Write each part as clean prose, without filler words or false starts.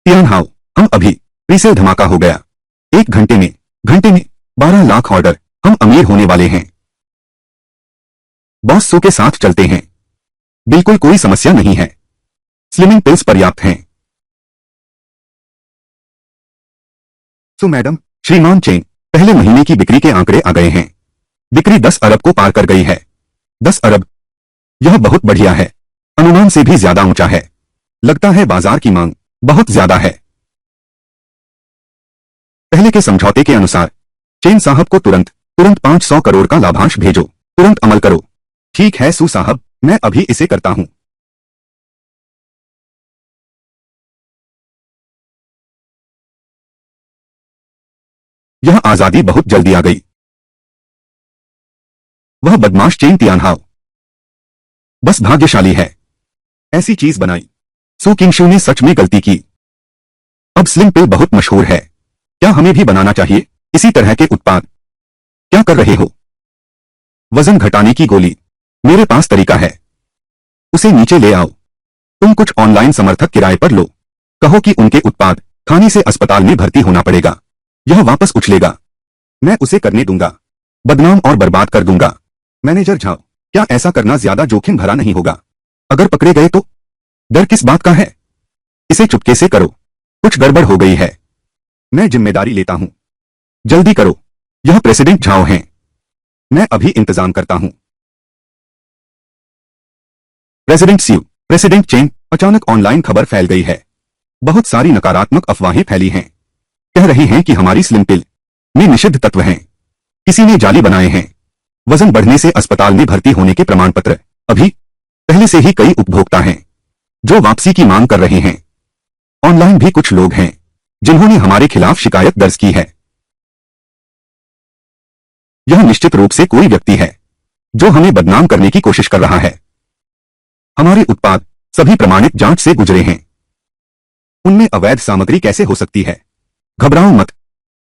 Tian how, हम अभी presale धमाका हो गया। 1 घंटे में 12 लाख ऑर्डर, हम अमीर होने वाले हैं। बॉस सो के साथ चलते हैं, बिल्कुल कोई समस्या नहीं है। स्लिमिंग पिल्स पर्याप्त हैं। सो मैडम, श्रीमान चेन, पहले महीने की बिक्री के आंकड़े आ गए हैं। बिक्री 10 अरब को पार कर गई है। 10 अरब, यह बहुत बढ़िया है, अनुमान से भी ज्यादा ऊंचा है। लगता है बाजार की मांग बहुत ज्यादा है। पहले के समझौते के अनुसार चेन साहब को तुरंत 500 करोड़ का लाभांश भेजो। तुरंत अमल करो। ठीक है सू साहब, मैं अभी इसे करता हूं। यह आजादी बहुत जल्दी आ गई। वह बदमाश चेन तियानहाओ बस भाग्यशाली है, ऐसी चीज बनाई। सू किंगशू ने सच में गलती की। अब स्लिम पिल बहुत मशहूर है, क्या हमें भी बनाना चाहिए इसी तरह के उत्पाद? क्या कर रहे हो? वजन घटाने की गोली, मेरे पास तरीका है। उसे नीचे ले आओ। तुम कुछ ऑनलाइन समर्थक किराए पर लो। कहो कि उनके उत्पाद खाने से अस्पताल में भर्ती होना पड़ेगा। यह वापस उछलेगा। मैं उसे करने दूंगा, बदनाम और बर्बाद कर दूंगा। मैनेजर झाओ, क्या ऐसा करना ज्यादा जोखिम भरा नहीं होगा? अगर पकड़े गए तो? डर किस बात का है? इसे चुपके से करो। कुछ गड़बड़ हो गई है, मैं जिम्मेदारी लेता हूं। जल्दी करो, यह प्रेसिडेंट झाओ हैं। मैं अभी इंतजाम करता हूं। प्रेसिडेंट सीयू, प्रेसिडेंट चेन, अचानक ऑनलाइन खबर फैल गई है। बहुत सारी नकारात्मक अफवाहें फैली हैं। कह रहे हैं कि हमारी स्लिम पिल में निषिद्ध तत्व हैं। किसी ने जाली बनाए हैं। वजन बढ़ने से अस्पताल में भर्ती होने के प्रमाण पत्र। अभी पहले से ही कई उपभोक्ता हैं जो वापसी की मांग कर रहे हैं। ऑनलाइन भी कुछ लोग हैं जिन्होंने हमारे खिलाफ शिकायत दर्ज की है। यह निश्चित रूप से कोई व्यक्ति है जो हमें बदनाम करने की कोशिश कर रहा है। हमारे उत्पाद सभी प्रमाणित जांच से गुजरे हैं। उनमें अवैध सामग्री कैसे हो सकती है? घबराओ मत,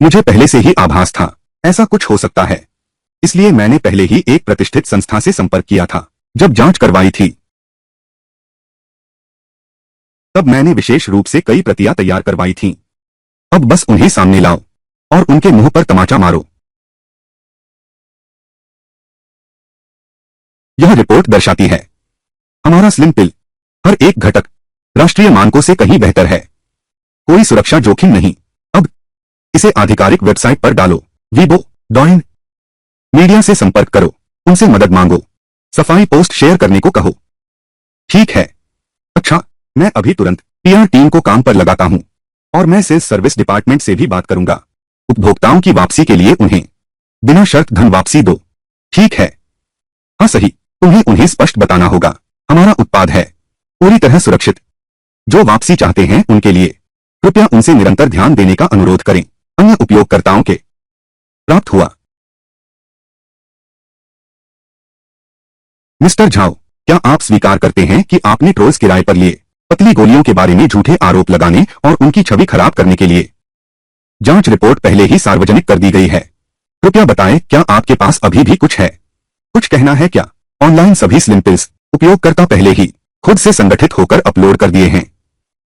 मुझे पहले से ही आभास था ऐसा कुछ हो सकता है। इसलिए मैंने पहले ही एक प्रतिष्ठित संस्था से संपर्क किया था। जब जांच करवाई थी तब मैंने विशेष रूप से कई प्रतियां तैयार करवाई थीं। अब बस उन्हें सामने लाओ और उनके मुंह पर तमाचा मारो। यह रिपोर्ट दर्शाती है हमारा स्लिम पिल हर एक घटक राष्ट्रीय मानकों से कहीं बेहतर है। कोई सुरक्षा जोखिम नहीं। अब इसे आधिकारिक वेबसाइट पर डालो। वीबो, डॉइन, मीडिया से संपर्क करो, उनसे मदद मांगो, सफाई पोस्ट शेयर करने को कहो। ठीक है। अच्छा, मैं अभी तुरंत पीआर टीम को काम पर लगाता हूं और मैं सेल्स सर्विस डिपार्टमेंट से भी बात करूंगा। उपभोक्ताओं की वापसी के लिए उन्हें बिना शर्त धन वापसी दो। ठीक है। हाँ सही, तुम्हें उन्हें स्पष्ट बताना होगा हमारा उत्पाद है पूरी तरह सुरक्षित। जो वापसी चाहते हैं उनके लिए कृपया उनसे निरंतर ध्यान देने का अनुरोध करें। अन्य उपयोगकर्ताओं के प्राप्त हुआ। मिस्टर झाओ, क्या आप स्वीकार करते हैं कि आपने ट्रोल्स किराए पर लिए पतली गोलियों के बारे में झूठे आरोप लगाने और उनकी छवि खराब करने के लिए? जांच रिपोर्ट पहले ही सार्वजनिक कर दी गई है। कृपया बताएं, क्या आपके पास अभी भी कुछ है? कुछ कहना है क्या? ऑनलाइन सभी स्लिम पिल्स उपयोगकर्ता पहले ही खुद से संगठित होकर अपलोड कर दिए हैं।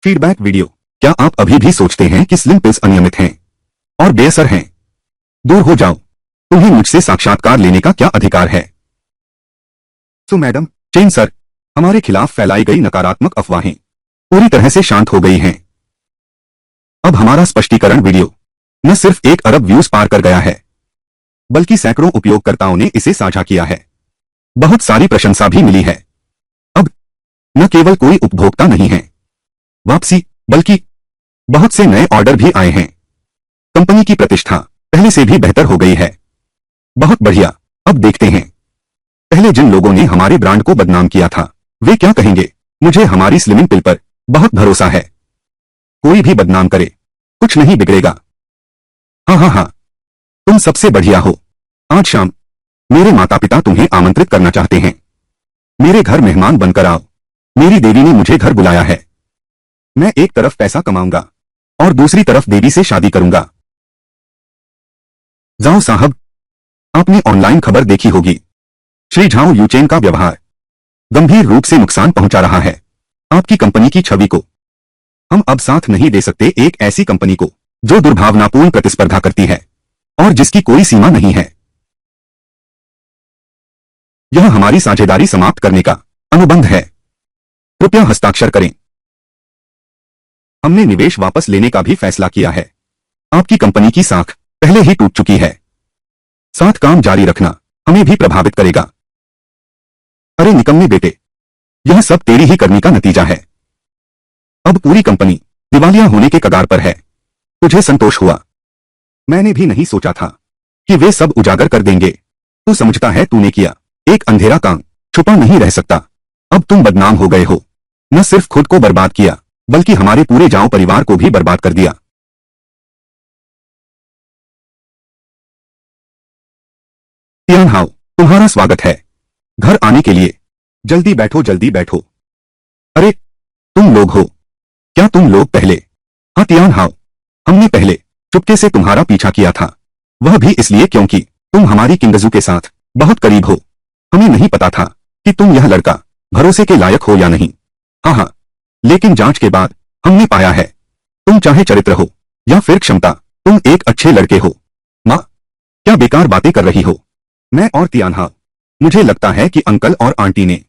फीडबैक वीडियो, क्या आप अभी भी सोचते हैं कि स्लिम पिल्स अनियमित हैं और बेअसर हैं? दूर हो जाओ, तुम्हें मुझसे साक्षात्कार लेने का क्या अधिकार है? सो मैडम चेन सर, हमारे खिलाफ फैलाई गई नकारात्मक अफवाहें पूरी तरह से शांत हो गई हैं। अब हमारा स्पष्टीकरण वीडियो न सिर्फ 1 अरब व्यूज पार कर गया है, बल्कि सैकड़ों उपयोगकर्ताओं ने इसे साझा किया है। बहुत सारी प्रशंसा भी मिली है। अब न केवल कोई उपभोक्ता नहीं है वापसी, बल्कि बहुत से नए ऑर्डर भी आए हैं। कंपनी की प्रतिष्ठा पहले से भी बेहतर हो गई है। बहुत बढ़िया। अब देखते हैं पहले जिन लोगों ने हमारे ब्रांड को बदनाम किया था वे क्या कहेंगे। मुझे हमारी स्लिमिंग पिल पर बहुत भरोसा है। कोई भी बदनाम करे, कुछ नहीं बिगड़ेगा। हाँ हाँ हाँ, तुम सबसे बढ़िया हो। आज शाम मेरे माता पिता तुम्हें आमंत्रित करना चाहते हैं। मेरे घर मेहमान बनकर आओ। मेरी देवी ने मुझे घर बुलाया है। मैं एक तरफ पैसा कमाऊंगा और दूसरी तरफ देवी से शादी करूंगा। जाओ साहब, आपने ऑनलाइन खबर देखी होगी। श्री झाओ यूचेन का व्यवहार गंभीर रूप से नुकसान पहुंचा रहा है आपकी कंपनी की छवि को। हम अब साथ नहीं दे सकते एक ऐसी कंपनी को जो दुर्भावनापूर्ण प्रतिस्पर्धा करती है और जिसकी कोई सीमा नहीं है। यह हमारी साझेदारी समाप्त करने का अनुबंध है। कृपया हस्ताक्षर करें। हमने निवेश वापस लेने का भी फैसला किया है। आपकी कंपनी की साख पहले ही टूट चुकी है। साथ काम जारी रखना हमें भी प्रभावित करेगा। अरे निकम्मे बेटे, यह सब तेरी ही करनी का नतीजा है। अब पूरी कंपनी दिवालिया होने के कगार पर है। तुझे संतोष हुआ? मैंने भी नहीं सोचा था कि वे सब उजागर कर देंगे। तू समझता है तूने किया एक अंधेरा काम छुपा नहीं रह सकता। अब तुम बदनाम हो गए हो। न सिर्फ खुद को बर्बाद किया बल्कि हमारे पूरे जाओ परिवार को भी बर्बाद कर दिया। तियान हाओ, तुम्हारा स्वागत है। घर आने के लिए जल्दी बैठो, जल्दी बैठो। अरे तुम लोग हो क्या? तुम लोग पहले? हाँ तियान हाओ, हमने पहले चुपके से तुम्हारा पीछा किया था। वह भी इसलिए क्योंकि तुम हमारी किंगजू के साथ बहुत करीब हो। हमें नहीं पता था कि तुम यह लड़का भरोसे के लायक हो या नहीं। हाँ, लेकिन जांच के बाद हमने पाया है तुम चाहे चरित्र हो या फिर क्षमता, तुम एक अच्छे लड़के हो। माँ, क्या बेकार बातें कर रही हो? मैं और तियानहा, मुझे लगता है कि अंकल और आंटी ने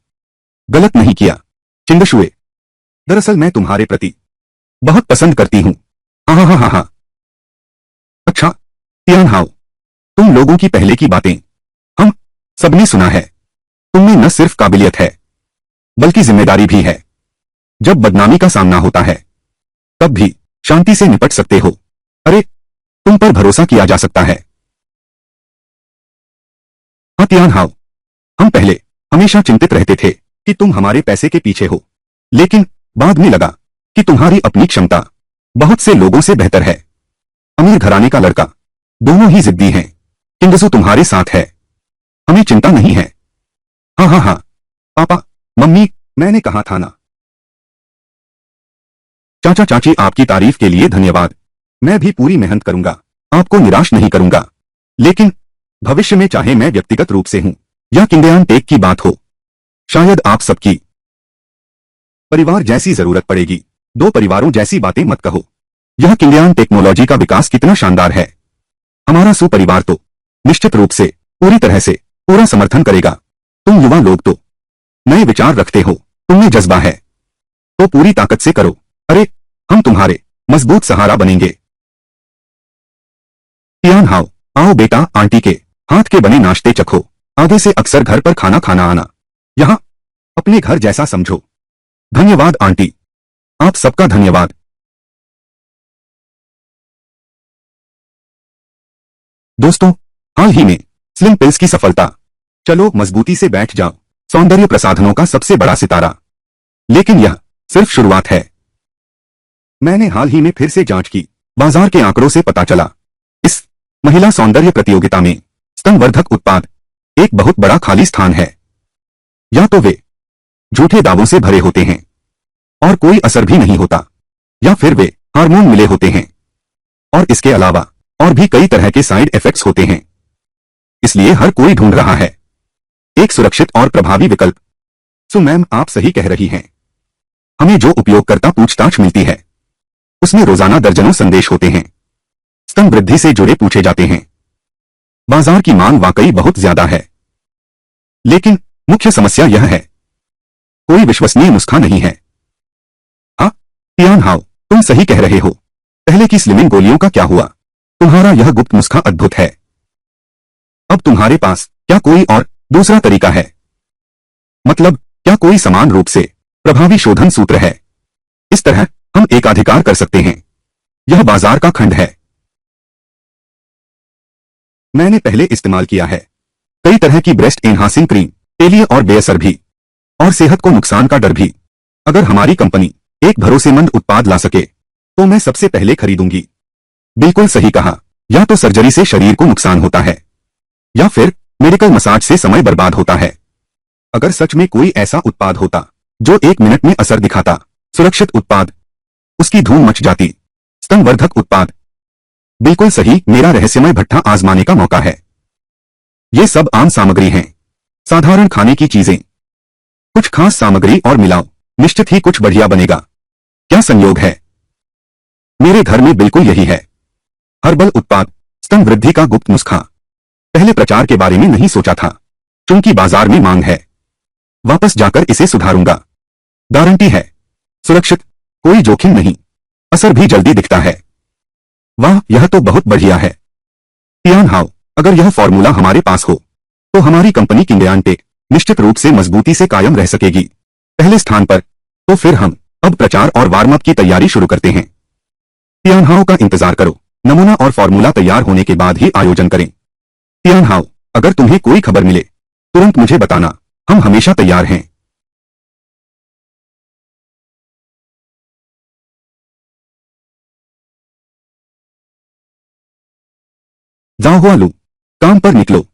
गलत नहीं किया। चिंगशुए, दरअसल मैं तुम्हारे प्रति बहुत पसंद करती हूँ। हाँ। अच्छा तियानहाओ, तुम लोगों की पहले की बातें हम सबने सुना है। तुममें न सिर्फ काबिलियत है बल्कि जिम्मेदारी भी है। जब बदनामी का सामना होता है तब भी शांति से निपट सकते हो। अरे तुम पर भरोसा किया जा सकता है। हाँ तियानहाओ, हम पहले हमेशा चिंतित रहते थे कि तुम हमारे पैसे के पीछे हो, लेकिन बाद में लगा कि तुम्हारी अपनी क्षमता बहुत से लोगों से बेहतर है। अमीर घराने का लड़का, दोनों ही जिद्दी हैं। किंगसू तुम्हारे साथ है, हमें चिंता नहीं है। हाँ, पापा मम्मी, मैंने कहा था ना। चाचा चाची, आपकी तारीफ के लिए धन्यवाद। मैं भी पूरी मेहनत करूंगा, आपको निराश नहीं करूंगा। लेकिन भविष्य में चाहे मैं व्यक्तिगत रूप से हूं या किंगडेयान टेक की बात हो, शायद आप सबकी परिवार जैसी जरूरत पड़ेगी। दो परिवारों जैसी बातें मत कहो। यह किंगडेयान टेक्नोलॉजी का विकास कितना शानदार है। हमारा सुपरिवार तो निश्चित रूप से पूरी तरह से पूरा समर्थन करेगा। तुम युवा लोग तो नए विचार रखते हो, तुममें जज्बा है, तो पूरी ताकत से करो। अरे हम तुम्हारे मजबूत सहारा बनेंगे। तियानहाओ, आओ बेटा, आंटी के हाथ के बने नाश्ते चखो। आगे से अक्सर घर पर खाना खाना आना, यहां अपने घर जैसा समझो। धन्यवाद आंटी, आप सबका धन्यवाद। दोस्तों, हाल ही में स्लिम पिल्स की सफलता। चलो मजबूती से बैठ जाओ, सौंदर्य प्रसाधनों का सबसे बड़ा सितारा। लेकिन यह सिर्फ शुरुआत है। मैंने हाल ही में फिर से जांच की। बाजार के आंकड़ों से पता चला इस महिला सौंदर्य प्रतियोगिता में स्तनवर्धक उत्पाद एक बहुत बड़ा खाली स्थान है। या तो वे झूठे दावों से भरे होते हैं और कोई असर भी नहीं होता, या फिर वे हार्मोन मिले होते हैं और इसके अलावा और भी कई तरह के साइड इफेक्ट्स होते हैं। इसलिए हर कोई ढूंढ रहा है एक सुरक्षित और प्रभावी विकल्प। सो मैम, आप सही कह रही हैं। हमें जो उपयोगकर्ता पूछताछ मिलती है उसमें रोजाना दर्जनों संदेश होते हैं, स्तन वृद्धि से जुड़े पूछे जाते हैं। बाजार की मांग वाकई बहुत ज्यादा है, लेकिन मुख्य समस्या यह है कोई विश्वसनीय नुस्खा नहीं है। हाँ तियानहाओ, तुम सही कह रहे हो। पहले की स्लिमिंग गोलियों का क्या हुआ? तुम्हारा यह गुप्त नुस्खा अद्भुत है। अब तुम्हारे पास क्या कोई और दूसरा तरीका है? मतलब क्या कोई समान रूप से प्रभावी शोधन सूत्र है? इस तरह हम एकाधिकार कर सकते हैं। यह बाजार का खंड है। मैंने पहले इस्तेमाल किया है कई तरह की ब्रेस्ट एनहांसिंग क्रीम, तेलीय और बेअसर भी, और सेहत को नुकसान का डर भी। अगर हमारी कंपनी एक भरोसेमंद उत्पाद ला सके तो मैं सबसे पहले खरीदूंगी। बिल्कुल सही कहा। या तो सर्जरी से शरीर को नुकसान होता है या फिर मेडिकल मसाज से समय बर्बाद होता है। अगर सच में कोई ऐसा उत्पाद होता जो 1 मिनट में असर दिखाता, सुरक्षित उत्पाद, उसकी धूम मच जाती। स्तनवर्धक उत्पाद, बिल्कुल सही। मेरा रहस्यमय भट्ठा आजमाने का मौका है। ये सब आम सामग्री हैं, साधारण खाने की चीजें। कुछ खास सामग्री और मिलाओ, निश्चित ही कुछ बढ़िया बनेगा। क्या संयोग है मेरे घर में बिल्कुल यही है। हर्बल उत्पाद, स्तन वृद्धि का गुप्त नुस्खा। पहले प्रचार के बारे में नहीं सोचा था, क्योंकि बाजार में मांग है। वापस जाकर इसे सुधारूंगा। गारंटी है, सुरक्षित, कोई जोखिम नहीं, असर भी जल्दी दिखता है। वाह, यह तो बहुत बढ़िया है। तियान हाउ, अगर यह फॉर्मूला हमारे पास हो तो हमारी कंपनी किंगयान टेक निश्चित रूप से मजबूती से कायम रह सकेगी। पहले स्थान पर। तो फिर हम अब प्रचार और वार्म अप की तैयारी शुरू करते हैं। तियान हाउ का इंतजार करो। नमूना और फॉर्मूला तैयार होने के बाद ही आयोजन करें। तियान हाउ, अगर तुम्हें कोई खबर मिले तुरंत मुझे बताना, हम हमेशा तैयार हैं। जाओ हुआ लू, काम पर निकलो।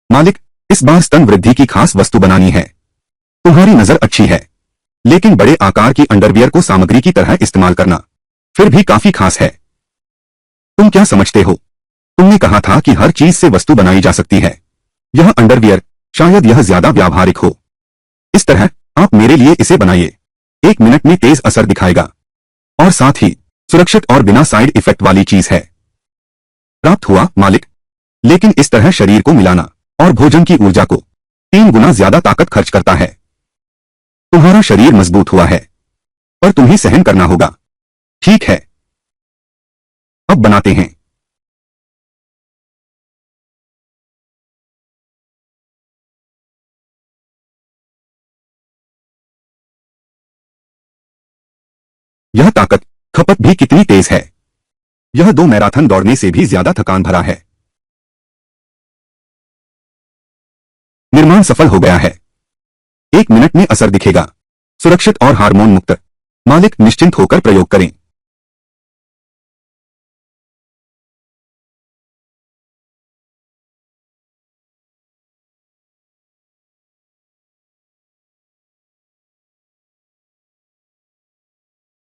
मालिक, इस बार स्तन वृद्धि की खास वस्तु बनानी है। तुम्हारी नजर अच्छी है, लेकिन बड़े आकार की अंडरवियर को सामग्री की तरह इस्तेमाल करना फिर भी काफी खास है। तुम क्या समझते हो? तुमने कहा था कि हर चीज से वस्तु बनाई जा सकती है। यह अंडरवियर, शायद यह ज्यादा व्यावहारिक हो। इस तरह आप मेरे लिए इसे बनाइए। 1 मिनट में तेज असर दिखाएगा और साथ ही सुरक्षित और बिना साइड इफेक्ट वाली चीज है। प्राप्त हुआ मालिक, लेकिन इस तरह शरीर को मिलाना और भोजन की ऊर्जा को 3 गुना ज्यादा ताकत खर्च करता है। तुम्हारा शरीर मजबूत हुआ है, पर तुम्हें सहन करना होगा। ठीक है, अब बनाते हैं। यह ताकत खपत भी कितनी तेज है। यह 2 मैराथन दौड़ने से भी ज्यादा थकान भरा है। निर्माण सफल हो गया है। 1 मिनट में असर दिखेगा। सुरक्षित और हार्मोन मुक्त। मालिक, निश्चिंत होकर प्रयोग करें।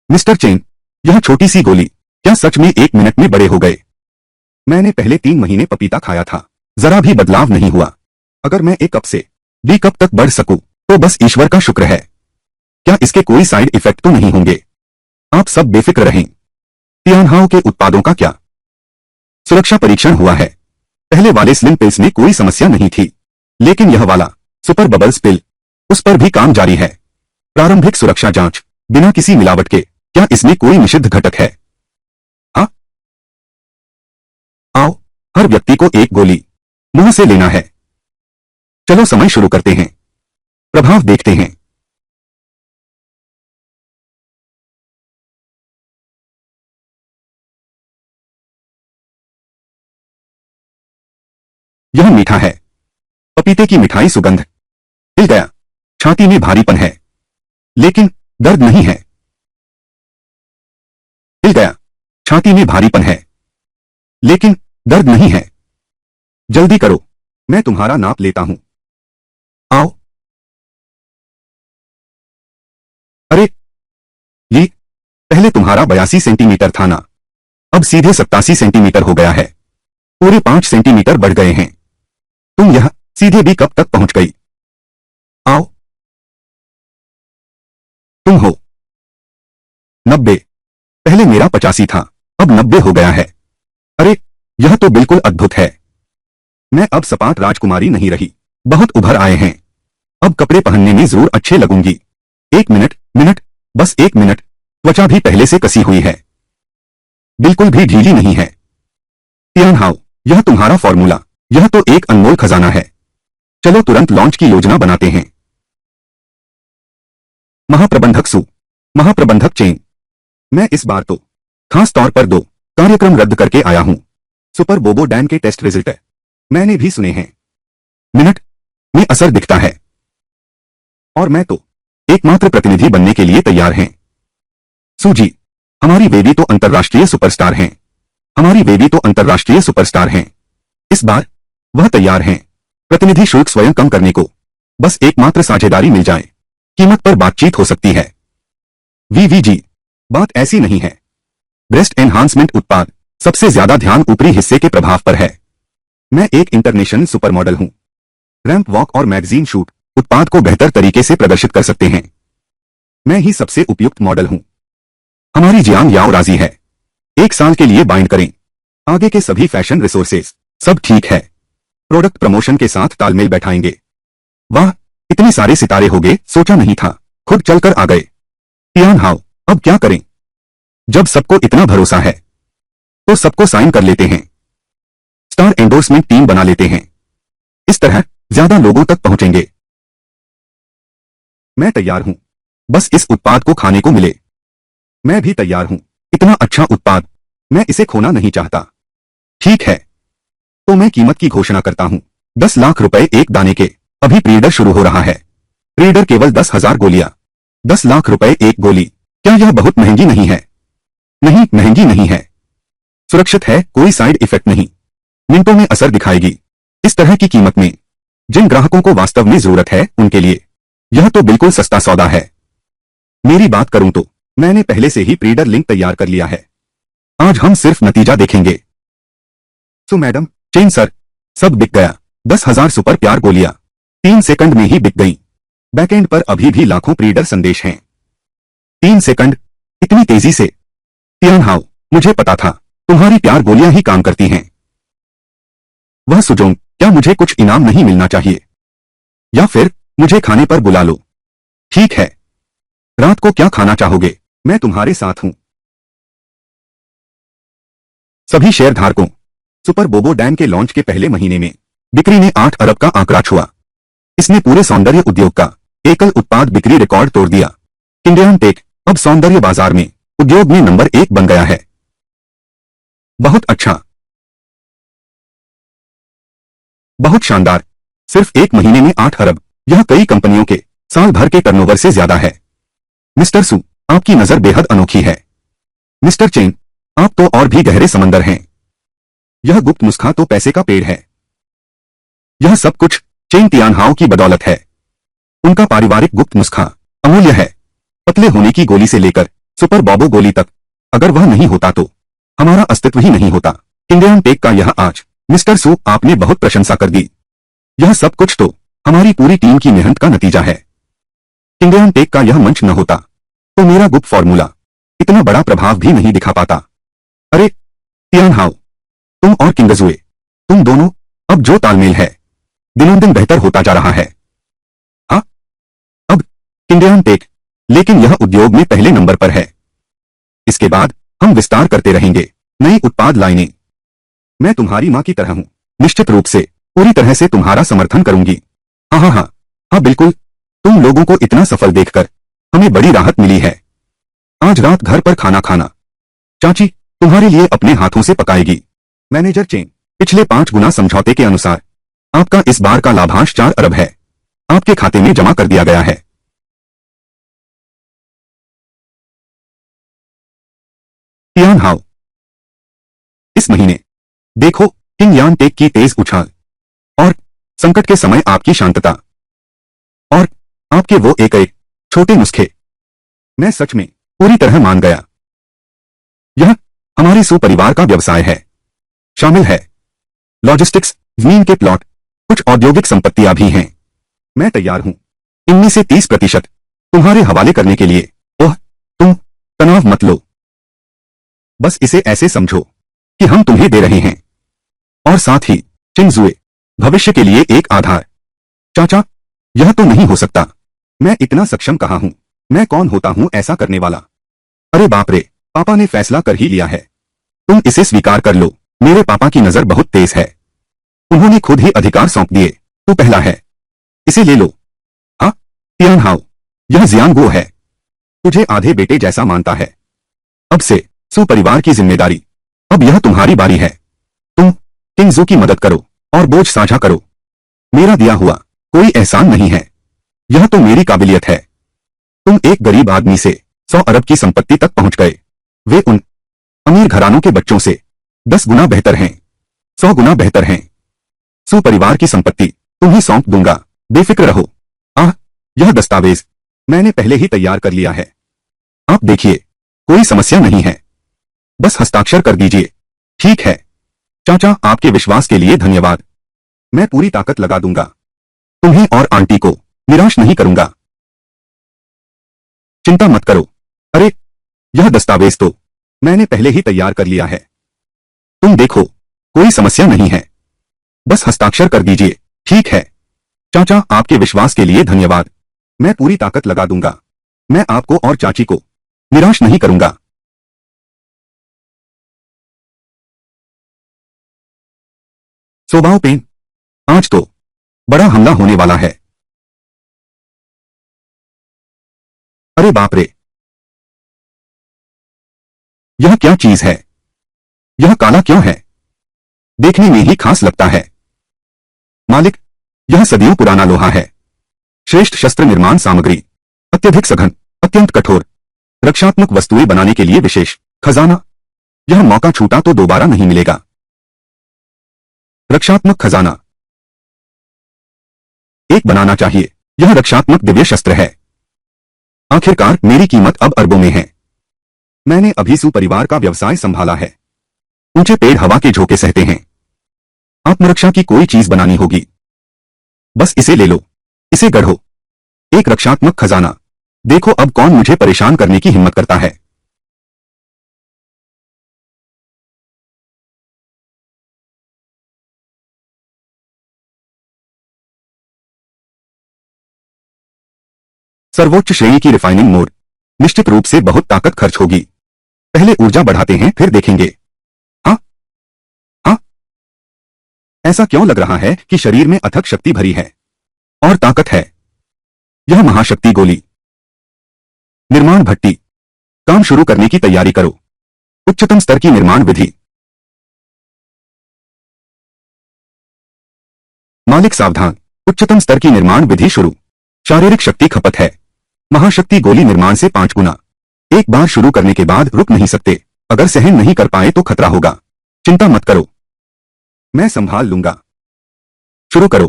मिस्टर चेन, यह छोटी सी गोली क्या सच में 1 मिनट में बड़े हो गए? मैंने पहले 3 महीने पपीता खाया था, जरा भी बदलाव नहीं हुआ। अगर मैं 1 कप से 2 कप तक बढ़ सकूं, तो बस ईश्वर का शुक्र है। क्या इसके कोई साइड इफेक्ट तो नहीं होंगे? आप सब बेफिक्र रहें। तियानहाओ के उत्पादों का क्या? सुरक्षा परीक्षण हुआ है। पहले वाले स्लिम पिल्स में कोई समस्या नहीं थी, लेकिन यह वाला सुपर बबल्स पिल, उस पर भी काम जारी है। प्रारंभिक सुरक्षा जांच, बिना किसी मिलावट के। क्या इसमें कोई निषिद्ध घटक है? हाँ। आओ, हर व्यक्ति को 1 गोली मुंह से लेना है। चलो समय शुरू करते हैं। प्रभाव देखते हैं। यह मीठा है। पपीते की मिठाई सुगंध। हिल गया। छाती में भारीपन है, लेकिन दर्द नहीं है। हिल गया। छाती में भारीपन है, लेकिन दर्द नहीं है। जल्दी करो, मैं तुम्हारा नाप लेता हूं। आओ। अरे, ये पहले तुम्हारा 82 सेंटीमीटर था ना, अब सीधे 87 सेंटीमीटर हो गया है। पूरे 5 सेंटीमीटर बढ़ गए हैं। तुम यह सीधे भी कब तक पहुंच गई? आओ। तुम हो 90। पहले मेरा 85 था, अब 90 हो गया है। अरे, यह तो बिल्कुल अद्भुत है। मैं अब सपाट राजकुमारी नहीं रही, बहुत उभर आए हैं। अब कपड़े पहनने में जरूर अच्छे लगूंगी। 1 मिनट, मिनट, बस 1 मिनट। त्वचा भी पहले से कसी हुई है, बिल्कुल भी ढीली नहीं है। तियानहाओ, यह तुम्हारा फॉर्मूला, यह तो एक अनमोल खजाना है। चलो तुरंत लॉन्च की योजना बनाते हैं। महाप्रबंधक सु, महाप्रबंधक चेन, मैं इस बार तो खास तौर पर 2 कार्यक्रम रद्द करके आया हूं। सुपर बोबो डैम के टेस्ट रिजल्ट मैंने भी सुने हैं। मिनट में असर दिखता है, और मैं तो एकमात्र प्रतिनिधि बनने के लिए तैयार हैं। सूजी, हमारी बेबी तो अंतर्राष्ट्रीय सुपरस्टार हैं। हमारी बेबी तो अंतर्राष्ट्रीय सुपरस्टार हैं। इस बार वह तैयार हैं। प्रतिनिधि शुल्क स्वयं कम करने को, बस एकमात्र साझेदारी मिल जाए। कीमत पर बातचीत हो सकती है। वीवीजी, बात ऐसी नहीं है। ब्रेस्ट एनहांसमेंट उत्पाद, सबसे ज्यादा ध्यान ऊपरी हिस्से के प्रभाव पर है। मैं एक इंटरनेशनल सुपर मॉडल हूं। रैंप वॉक और मैगजीन शूट उत्पाद को बेहतर तरीके से प्रदर्शित कर सकते हैं। मैं ही सबसे उपयुक्त मॉडल हूं। हमारी जियांग याओ राजी है। 1 साल के लिए बाइंड करें। आगे के सभी फैशन रिसोर्सेज सब ठीक है। प्रोडक्ट प्रमोशन के साथ तालमेल बैठाएंगे। वाह, इतने सारे सितारे हो गए, सोचा नहीं था। खुद चलकर आ गए। टियान हाओ, अब क्या करें? जब सबको इतना भरोसा है तो सबको साइन कर लेते हैं। स्टार एंडोर्समेंट टीम बना लेते हैं। इस तरह ज्यादा लोगों तक पहुंचेंगे। मैं तैयार हूं, बस इस उत्पाद को खाने को मिले। मैं भी तैयार हूं, इतना अच्छा उत्पाद, मैं इसे खोना नहीं चाहता। ठीक है, तो मैं कीमत की घोषणा करता हूं। 10 लाख रुपए एक दाने के। अभी प्रीडर शुरू हो रहा है। प्रीडर केवल 10,000 गोलियां। 10 लाख रुपए एक गोली। क्या यह बहुत महंगी नहीं है? नहीं, महंगी नहीं है। सुरक्षित है, कोई साइड इफेक्ट नहीं। मिनटों में असर दिखाएगी। इस तरह की कीमत में जिन ग्राहकों को वास्तव में जरूरत है उनके लिए यह तो बिल्कुल सस्ता सौदा है। मेरी बात करूं तो मैंने पहले से ही प्रीडर लिंक तैयार कर लिया है। आज हम सिर्फ नतीजा देखेंगे। सो मैडम, चेन सर, सब बिक गया। 10,000 सुपर प्यार गोलियां 3 सेकंड में ही बिक गईं। बैकएंड पर अभी भी लाखों प्रीडर संदेश हैं। 3 सेकंड, इतनी तेजी से? टियान हाओ, मुझे पता था तुम्हारी प्यार गोलियां ही काम करती हैं। वह सुजोंग, क्या मुझे कुछ इनाम नहीं मिलना चाहिए? या फिर मुझे खाने पर बुला लो। ठीक है, रात को क्या खाना चाहोगे? मैं तुम्हारे साथ हूं। सभी शेयर धारकों, सुपर बोबो डैम के लॉन्च के पहले महीने में बिक्री ने 8 अरब का आंकड़ा छुआ। इसने पूरे सौंदर्य उद्योग का एकल उत्पाद बिक्री रिकॉर्ड तोड़ दिया। इंडियन टेक अब सौंदर्य बाजार में उद्योग में नंबर 1 बन गया है। बहुत अच्छा, बहुत शानदार। सिर्फ 1 महीने में 8 अरब, यह कई कंपनियों के साल भर के टर्नओवर से ज्यादा है। मिस्टर सू, आपकी नजर बेहद अनोखी है। मिस्टर चेन, आप तो और भी गहरे समंदर हैं। यह गुप्त नुस्खा तो पैसे का पेड़ है। यह सब कुछ चेन टियानहाओ की बदौलत है। उनका पारिवारिक गुप्त नुस्खा अमूल्य है। पतले होने की गोली से लेकर सुपर बॉबो गोली तक, अगर वह नहीं होता तो हमारा अस्तित्व ही नहीं होता। इंडियन टेक का यह आज, मिस्टर सू, आपने बहुत प्रशंसा कर दी। यह सब कुछ तो हमारी पूरी टीम की मेहनत का नतीजा है। इंडियन टेक का यह मंच न होता तो मेरा गुप्त फॉर्मूला इतना बड़ा प्रभाव भी नहीं दिखा पाता। अरे टियानहाओ, तुम और किंगजुए, तुम दोनों, अब जो तालमेल है दिनों दिन बेहतर होता जा रहा है। हाँ, अब इंडियन टेक, लेकिन यह उद्योग में पहले नंबर पर है। इसके बाद हम विस्तार करते रहेंगे, नई उत्पाद लाइनें। मैं तुम्हारी मां की तरह हूं, निश्चित रूप से पूरी तरह से तुम्हारा समर्थन करूंगी। हाँ हाँ हाँ हाँ, बिल्कुल। तुम लोगों को इतना सफल देखकर हमें बड़ी राहत मिली है। आज रात घर पर खाना खाना चाची तुम्हारे लिए अपने हाथों से पकाएगी। मैनेजर चेन, पिछले 5 गुना समझौते के अनुसार आपका इस बार का लाभांश 4 अरब है, आपके खाते में जमा कर दिया गया है। टियान हाओ, इस महीने देखो किंग यान टेक की तेज उछाल और संकट के समय आपकी शांतता और आपके वो एक एक छोटे नुस्खे, मैं सच में पूरी तरह मान गया। यह हमारे सुपरिवार का व्यवसाय है। शामिल है लॉजिस्टिक्स, जमीन के प्लॉट, कुछ औद्योगिक संपत्तियां भी हैं। मैं तैयार हूं इनमें से 30% तुम्हारे हवाले करने के लिए। ओह, तुम तनाव मत लो, बस इसे ऐसे समझो कि हम तुम्हें दे रहे हैं और साथ ही चिंगजुए, भविष्य के लिए एक आधार। चाचा, यह तो नहीं हो सकता। मैं इतना सक्षम कहाँ हूं? मैं कौन होता हूं ऐसा करने वाला? अरे बाप रे, पापा ने फैसला कर ही लिया है। तुम इसे स्वीकार कर लो। मेरे पापा की नजर बहुत तेज है। उन्होंने खुद ही अधिकार सौंप दिए। तू पहला है, इसे ले लो। हाँ टियानहाओ, यह जियांगो है, तुझे आधे बेटे जैसा मानता है। अब से सुपरिवार की जिम्मेदारी अब यह तुम्हारी बारी है। तुम किंगजू की मदद करो और बोझ साझा करो। मेरा दिया हुआ कोई एहसान नहीं है, यह तो मेरी काबिलियत है। तुम एक गरीब आदमी से 100 अरब की संपत्ति तक पहुंच गए। वे उन अमीर घरानों के बच्चों से 10 गुना बेहतर हैं, 100 गुना बेहतर हैं। सुपरिवार की संपत्ति तुम्हें सौंप दूंगा, बेफिक्र रहो। आह, यह दस्तावेज मैंने पहले ही तैयार कर लिया है। आप देखिए, कोई समस्या नहीं है, बस हस्ताक्षर कर दीजिए। ठीक है चाचा, आपके विश्वास के लिए धन्यवाद। मैं पूरी ताकत लगा दूंगा, तुम्हें और आंटी को निराश नहीं करूंगा। चिंता मत करो। अरे यह दस्तावेज तो मैंने पहले ही तैयार कर लिया है। तुम देखो, कोई समस्या नहीं है, बस हस्ताक्षर कर दीजिए। ठीक है चाचा, आपके विश्वास के लिए धन्यवाद। मैं पूरी ताकत लगा दूंगा। मैं आपको और चाची को निराश नहीं करूंगा। स्वभाव पेन, आज तो बड़ा हमला होने वाला है। अरे बाप रे, यह क्या चीज है? यह काला क्यों है? देखने में ही खास लगता है। मालिक, यह सदियों पुराना लोहा है। श्रेष्ठ शस्त्र निर्माण सामग्री, अत्यधिक सघन, अत्यंत कठोर, रक्षात्मक वस्तुएं बनाने के लिए विशेष खजाना। यह मौका छूटा तो दोबारा नहीं मिलेगा। रक्षात्मक खजाना एक बनाना चाहिए। यह रक्षात्मक दिव्य शस्त्र है। आखिरकार मेरी कीमत अब अरबों में है। मैंने अभी सुपरिवार का व्यवसाय संभाला है। ऊंचे पेड़ हवा के झोंके सहते हैं। आत्मरक्षा की कोई चीज बनानी होगी। बस इसे ले लो, इसे गढ़ो। एक रक्षात्मक खजाना। देखो अब कौन मुझे परेशान करने की हिम्मत करता है। सर्वोच्च श्रेणी की रिफाइनिंग मोड, निश्चित रूप से बहुत ताकत खर्च होगी। पहले ऊर्जा बढ़ाते हैं, फिर देखेंगे। हाँ हाँ, ऐसा क्यों लग रहा है कि शरीर में अथक शक्ति भरी है और ताकत है। यह महाशक्ति गोली। निर्माण भट्टी, काम शुरू करने की तैयारी करो। उच्चतम स्तर की निर्माण विधि। मालिक सावधान, उच्चतम स्तर की निर्माण विधि शुरू। शारीरिक शक्ति खपत है। महाशक्ति गोली निर्माण से 5 गुना। एक बार शुरू करने के बाद रुक नहीं सकते। अगर सहन नहीं कर पाए तो खतरा होगा। चिंता मत करो, मैं संभाल लूंगा। शुरू करो।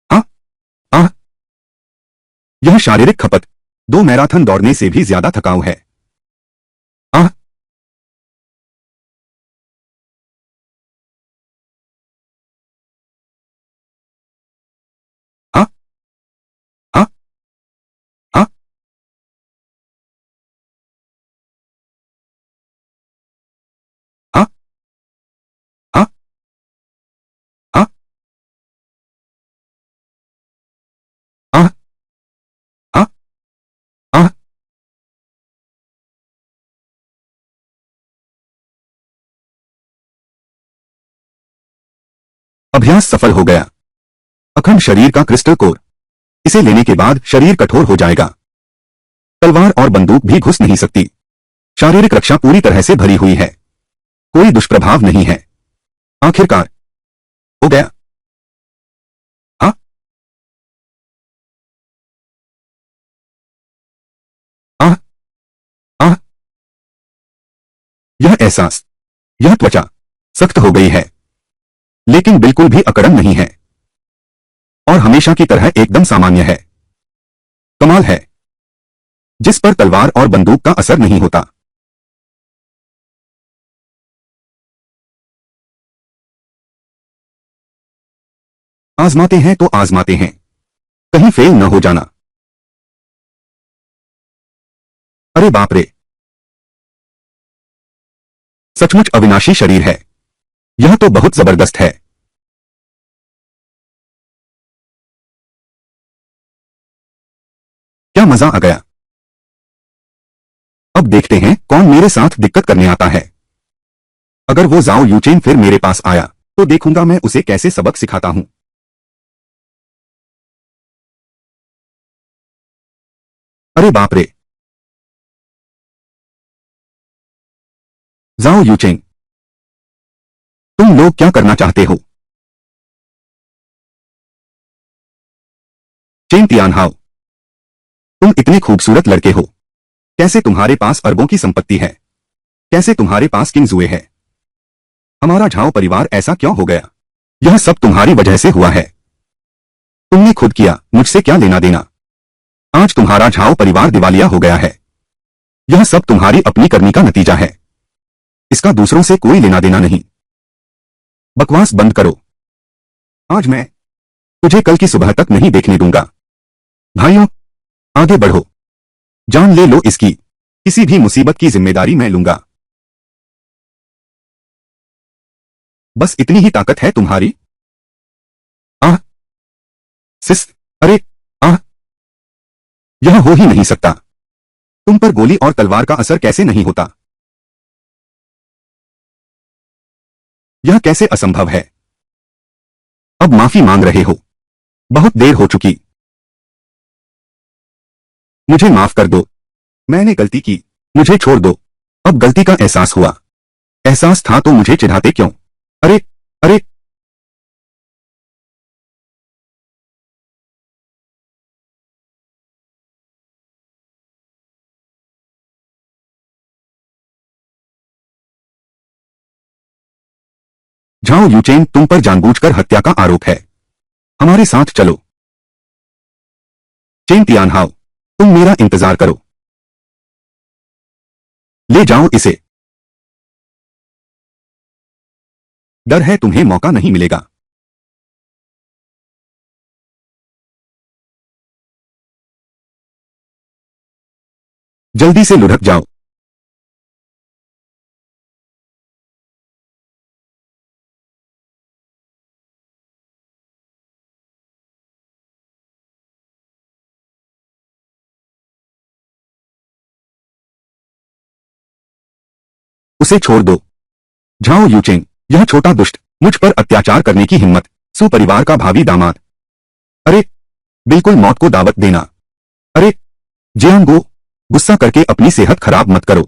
हाँ आह, यह शारीरिक खपत 2 मैराथन दौड़ने से भी ज्यादा थकाऊ है। आह, हाँ हाँ हाँ हाँ हाँ हाँ आह, हाँ आह, अभ्यास सफल हो गया। अखंड शरीर का क्रिस्टल कोर। इसे लेने के बाद शरीर कठोर हो जाएगा। तलवार और बंदूक भी घुस नहीं सकती। शारीरिक रक्षा पूरी तरह से भरी हुई है। कोई दुष्प्रभाव नहीं है। आखिरकार हो गया। हाँ आह, आह, यह एहसास, यह त्वचा सख्त हो गई है, लेकिन बिल्कुल भी अकड़न नहीं है और हमेशा की तरह एकदम सामान्य है। कमाल है, जिस पर तलवार और बंदूक का असर नहीं होता। आजमाते हैं तो आजमाते हैं, कहीं फेल न हो जाना। अरे बाप रे, सचमुच अविनाशी शरीर है। यह तो बहुत जबरदस्त है। क्या मजा आ गया। अब देखते हैं कौन मेरे साथ दिक्कत करने आता है। अगर वो जाओ यूचेन फिर मेरे पास आया तो देखूंगा मैं उसे कैसे सबक सिखाता हूं। अरे बाप रे, जाओ यूचेन, तुम लोग क्या करना चाहते हो? चेन तियानहाओ, तुम इतने खूबसूरत लड़के हो। कैसे तुम्हारे पास अरबों की संपत्ति है? कैसे तुम्हारे पास किंग जुए है? हमारा झाओ परिवार ऐसा क्यों हो गया? यह सब तुम्हारी वजह से हुआ है। तुमने खुद किया, मुझसे क्या लेना देना। आज तुम्हारा झाओ परिवार दिवालिया हो गया है। यह सब तुम्हारी अपनी करनी का नतीजा है। इसका दूसरों से कोई लेना देना नहीं। बकवास बंद करो। आज मैं तुझे कल की सुबह तक नहीं देखने दूंगा। भाइयों, आगे बढ़ो। जान ले लो इसकी। किसी भी मुसीबत की जिम्मेदारी मैं लूंगा। बस इतनी ही ताकत है तुम्हारी? आह सिस, अरे आह, यह हो ही नहीं सकता। तुम पर गोली और तलवार का असर कैसे नहीं होता? यह कैसे असंभव है? अब माफी मांग रहे हो। बहुत देर हो चुकी। मुझे माफ कर दो। मैंने गलती की। मुझे छोड़ दो। अब गलती का एहसास हुआ। एहसास था तो मुझे चिढ़ाते क्यों? अरे अरे, झाओ यूचेन, तुम पर जानबूझकर हत्या का आरोप है। हमारे साथ चलो। चेन तियानहाओ, तुम मेरा इंतजार करो। ले जाओ इसे। डर है तुम्हें मौका नहीं मिलेगा। जल्दी से लुढ़क जाओ। उसे छोड़ दो। झाओ यूचेन, यह छोटा दुष्ट मुझ पर अत्याचार करने की हिम्मत। सुपरिवार का भावी दामाद। अरे, बिल्कुल मौत को दावत देना। अरे जियांगो, गुस्सा करके अपनी सेहत खराब मत करो।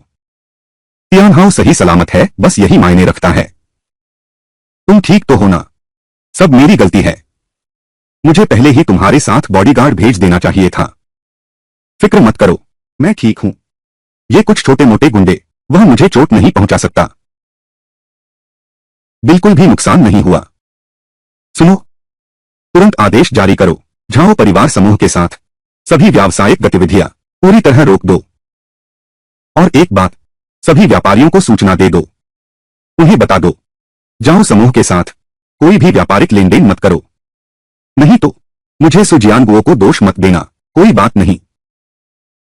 तियानहाओ सही सलामत है, बस यही मायने रखता है। तुम ठीक तो हो ना? सब मेरी गलती है। मुझे पहले ही तुम्हारे साथ बॉडीगार्ड भेज देना चाहिए था। फिक्र मत करो, मैं ठीक हूं। ये कुछ छोटे मोटे गुंडे, वह मुझे चोट नहीं पहुंचा सकता। बिल्कुल भी नुकसान नहीं हुआ। सुनो, तुरंत आदेश जारी करो। झाओ परिवार समूह के साथ सभी व्यावसायिक गतिविधियां पूरी तरह रोक दो। और एक बात, सभी व्यापारियों को सूचना दे दो। उन्हें बता दो, जाओ समूह के साथ कोई भी व्यापारिक लेन देन मत करो। नहीं तो मुझे सुजियानगुओ को दोष मत देना। कोई बात नहीं।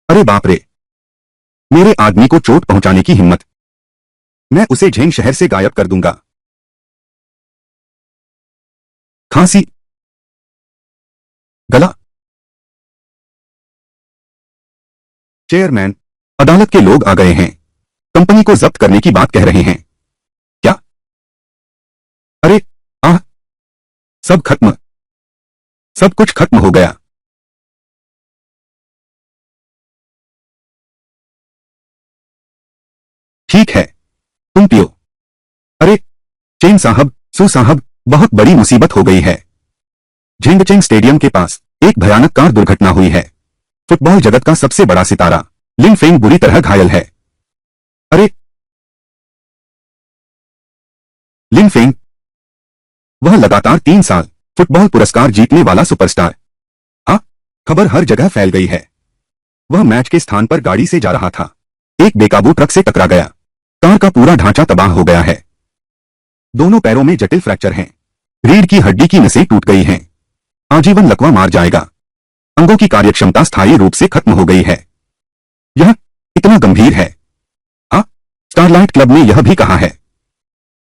अरे बाप रे, मेरे आदमी को चोट पहुंचाने की हिम्मत। मैं उसे झेंग शहर से गायब कर दूंगा। खांसी, गला। चेयरमैन, अदालत के लोग आ गए हैं। कंपनी को जब्त करने की बात कह रहे हैं। क्या? अरे आह, सब खत्म। सब कुछ खत्म हो गया। ठीक है, तुम पियो। अरे चेन साहब, सू साहब, बहुत बड़ी मुसीबत हो गई है। झेंगचेंग स्टेडियम के पास एक भयानक कार दुर्घटना हुई है। फुटबॉल जगत का सबसे बड़ा सितारा लिन फेंग बुरी तरह घायल है। अरे लिन फेंग, वह लगातार 3 साल फुटबॉल पुरस्कार जीतने वाला सुपरस्टार। हाँ, खबर हर जगह फैल गई है। वह मैच के स्थान पर गाड़ी से जा रहा था। एक बेकाबू ट्रक से टकरा गया। कार का पूरा ढांचा तबाह हो गया है। दोनों पैरों में जटिल फ्रैक्चर हैं। रीढ़ की हड्डी की नसें टूट गई हैं। आजीवन लकवा मार जाएगा। अंगों की कार्यक्षमता स्थायी रूप से खत्म हो गई है। यह इतना गंभीर है। हाँ, स्टारलाइट क्लब ने यह भी कहा है,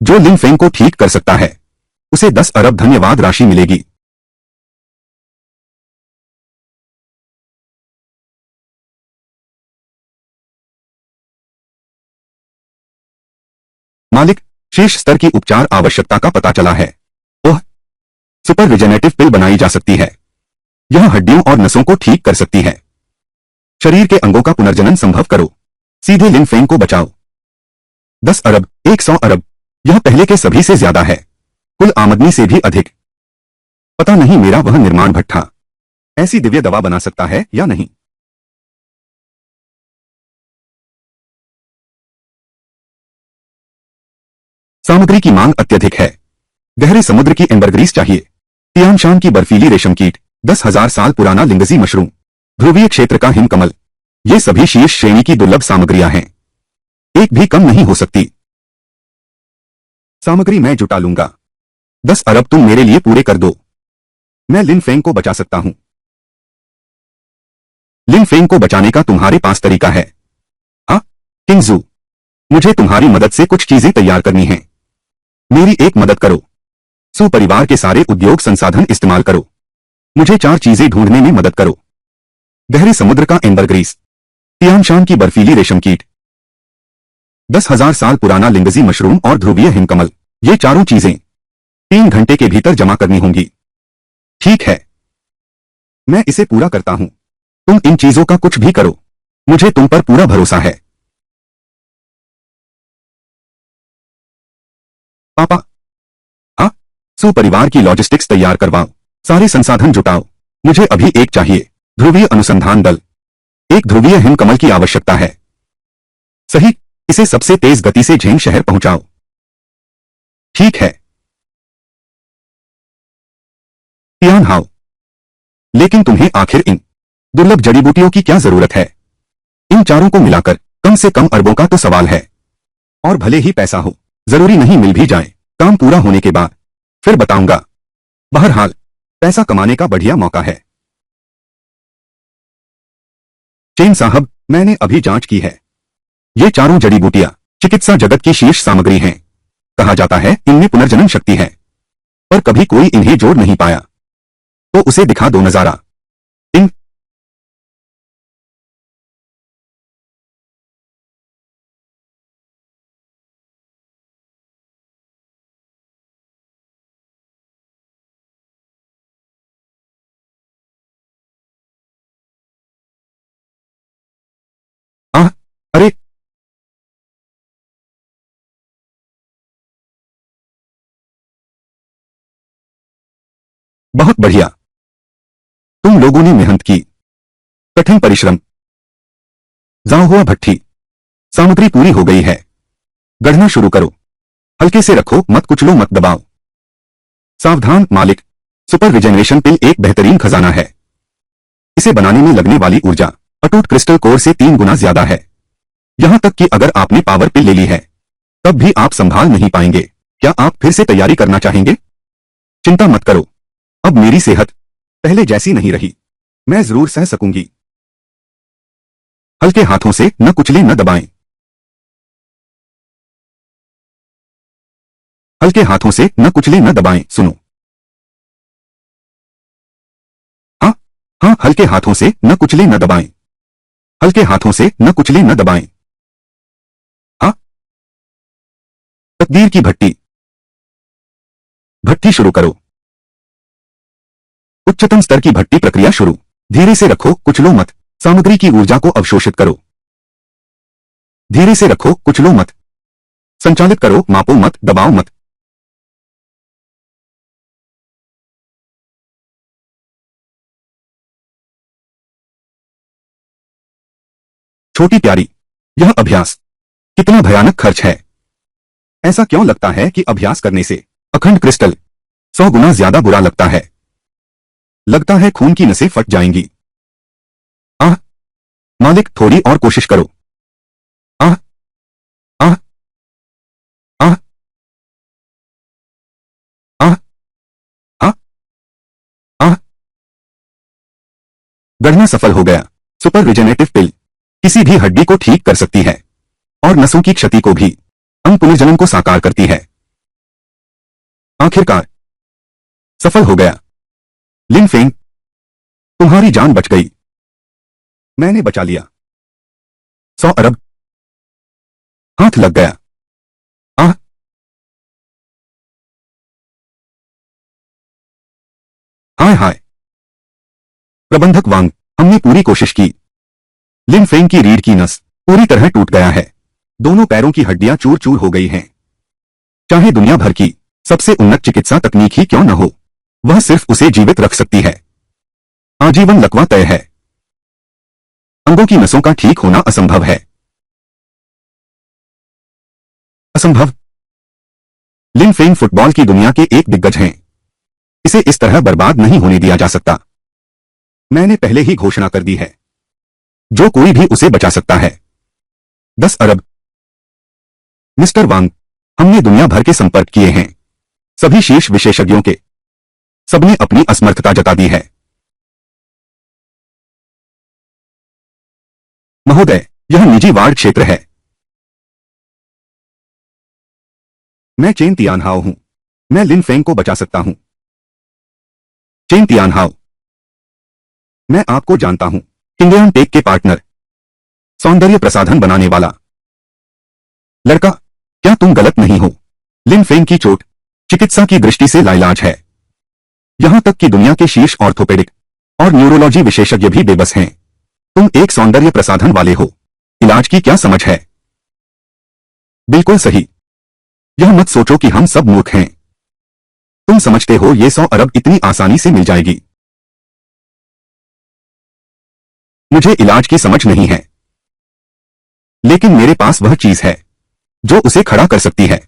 जो लिन फेंग को ठीक कर सकता है उसे 10 अरब धन्यवाद राशि मिलेगी। मालिक, शीर्ष स्तर की उपचार आवश्यकता का पता चला है। ओह, सुपर रिजेनेटिव पिल बनाई जा सकती है। यह हड्डियों और नसों को ठीक कर सकती है। शरीर के अंगों का पुनर्जनन संभव करो। सीधे लिन फेंग को बचाओ। 10 अरब, 100 अरब, यह पहले के सभी से ज्यादा है। कुल आमदनी से भी अधिक। पता नहीं मेरा वह निर्माण भट्ठा ऐसी दिव्य दवा बना सकता है या नहीं। सामग्री की मांग अत्यधिक है। गहरे समुद्र की एम्बरग्रीस चाहिए। तियानशान की बर्फीली रेशम कीट, 10,000 साल पुराना लिंगजी मशरूम, ध्रुवीय क्षेत्र का हिमकमल, ये सभी शीर्ष श्रेणी की दुर्लभ सामग्रियां हैं। एक भी कम नहीं हो सकती। सामग्री मैं जुटा लूंगा। 10 अरब तुम मेरे लिए पूरे कर दो। मैं लिन फेंग को बचा सकता हूं। लिन फेंग को बचाने का तुम्हारे पास तरीका है? हाँ किंगजू, मुझे तुम्हारी मदद से कुछ चीजें तैयार करनी हैं। मेरी एक मदद करो। सु परिवार के सारे उद्योग संसाधन इस्तेमाल करो। मुझे 4 चीजें ढूंढने में मदद करो। गहरे समुद्र का एम्बरग्रीस, तियानशान की बर्फीली रेशम कीट, 10,000 साल पुराना लिंगजी मशरूम और ध्रुवीय हिमकमल। ये चारों चीजें 3 घंटे के भीतर जमा करनी होंगी। ठीक है, मैं इसे पूरा करता हूं। तुम इन चीजों का कुछ भी करो, मुझे तुम पर पूरा भरोसा है। पापा। हाँ, सु परिवार की लॉजिस्टिक्स तैयार करवाओ, सारे संसाधन जुटाओ। मुझे अभी एक चाहिए, ध्रुवीय अनुसंधान दल। एक ध्रुवीय हिमकमल की आवश्यकता है। सही, इसे सबसे तेज गति से झेंग शहर पहुंचाओ। ठीक है। तियान हाओ, लेकिन तुम्हें आखिर इन दुर्लभ जड़ी बूटियों की क्या जरूरत है? इन चारों को मिलाकर कम से कम अरबों का तो सवाल है। और भले ही पैसा हो, जरूरी नहीं मिल भी जाए, काम पूरा होने के बाद फिर बताऊंगा। बहरहाल, पैसा कमाने का बढ़िया मौका है। चेन साहब, मैंने अभी जांच की है। ये चारों जड़ी बूटियां चिकित्सा जगत की शीर्ष सामग्री हैं। कहा जाता है इनमें पुनर्जनन शक्ति है, पर कभी कोई इन्हें जोड़ नहीं पाया। तो उसे दिखा दो नजारा। इन आह, अरे बहुत बढ़िया, तुम लोगों ने मेहनत की। कठिन परिश्रम। जाओ हुआ भट्ठी, सामग्री पूरी हो गई है। गढ़ना शुरू करो। हल्के से रखो, मत कुचलो, मत दबाओ। सावधान मालिक, सुपर रिजेनरेशन पिल एक बेहतरीन खजाना है। इसे बनाने में लगने वाली ऊर्जा अटूट क्रिस्टल कोर से 3 गुना ज्यादा है। यहां तक कि अगर आपने पावर पिल ले ली है, तब भी आप संभाल नहीं पाएंगे। क्या आप फिर से तैयारी करना चाहेंगे? चिंता मत करो, अब मेरी सेहत पहले जैसी नहीं रही। मैं जरूर सह सकूंगी। हल्के हाथों से न कुचले न दबाएं। हल्के हाथों से न कुचले न दबाएं। सुनो। हाँ हाँ, हल्के हाथों से न कुचले न दबाएं। हल्के हाथों से न कुचले न दबाएं। हाँ। तकदीर की भट्टी। भट्टी शुरू करो। उच्चतम स्तर की भट्टी प्रक्रिया शुरू। धीरे से रखो, कुचलो मत। सामग्री की ऊर्जा को अवशोषित करो। धीरे से रखो, कुचलो मत। संचालित करो, मापो मत, दबाओ मत। छोटी प्यारी, यह अभ्यास कितना भयानक खर्च है। ऐसा क्यों लगता है कि अभ्यास करने से अखंड क्रिस्टल 100 गुना ज्यादा बुरा लगता है? लगता है खून की नसें फट जाएंगी। आह, मालिक, थोड़ी और कोशिश करो। आह आह आह आह आह आह। गढ़ना सफल हो गया। सुपर रिजेनेटिव पिल किसी भी हड्डी को ठीक कर सकती है और नसों की क्षति को भी। अंग पुनर्जनन को साकार करती है। आखिरकार सफल हो गया। लिन फेंग, तुम्हारी जान बच गई। मैंने बचा लिया 100 अरब। हाथ लग गया। आह, हाय हाय। प्रबंधक वांग, हमने पूरी कोशिश की। लिन फेंग की रीढ़ की नस पूरी तरह टूट गया है। दोनों पैरों की हड्डियां चूर चूर हो गई हैं। चाहे दुनिया भर की सबसे उन्नत चिकित्सा तकनीक ही क्यों न हो, वह सिर्फ उसे जीवित रख सकती है। आजीवन लकवा तय है। अंगों की नसों का ठीक होना असंभव है। असंभव। लिन फेंग फुटबॉल की दुनिया के एक दिग्गज हैं। इसे इस तरह बर्बाद नहीं होने दिया जा सकता। मैंने पहले ही घोषणा कर दी है, जो कोई भी उसे बचा सकता है। 10 अरब। मिस्टर वांग, हमने दुनिया भर के संपर्क किए हैं, सभी शीर्ष विशेषज्ञों के। सबने अपनी असमर्थता जता दी है। महोदय, यह निजी वार्ड क्षेत्र है। मैं चेन तियानहाओ हूं। मैं लिन फेंग को बचा सकता हूं। चेन तियानहाओ, मैं आपको जानता हूं। किंगयान टेक के पार्टनर, सौंदर्य प्रसाधन बनाने वाला लड़का। क्या तुम गलत नहीं हो? लिन फेंग की चोट चिकित्सा की दृष्टि से लाइलाज है। यहां तक कि दुनिया के शीर्ष ऑर्थोपेडिक और न्यूरोलॉजी विशेषज्ञ भी बेबस हैं। तुम एक सौंदर्य प्रसाधन वाले हो। इलाज की क्या समझ है? बिल्कुल सही। यह मत सोचो कि हम सब मूर्ख हैं। तुम समझते हो ये 100 अरब इतनी आसानी से मिल जाएगी। मुझे इलाज की समझ नहीं है, लेकिन मेरे पास वह चीज है जो उसे खड़ा कर सकती है।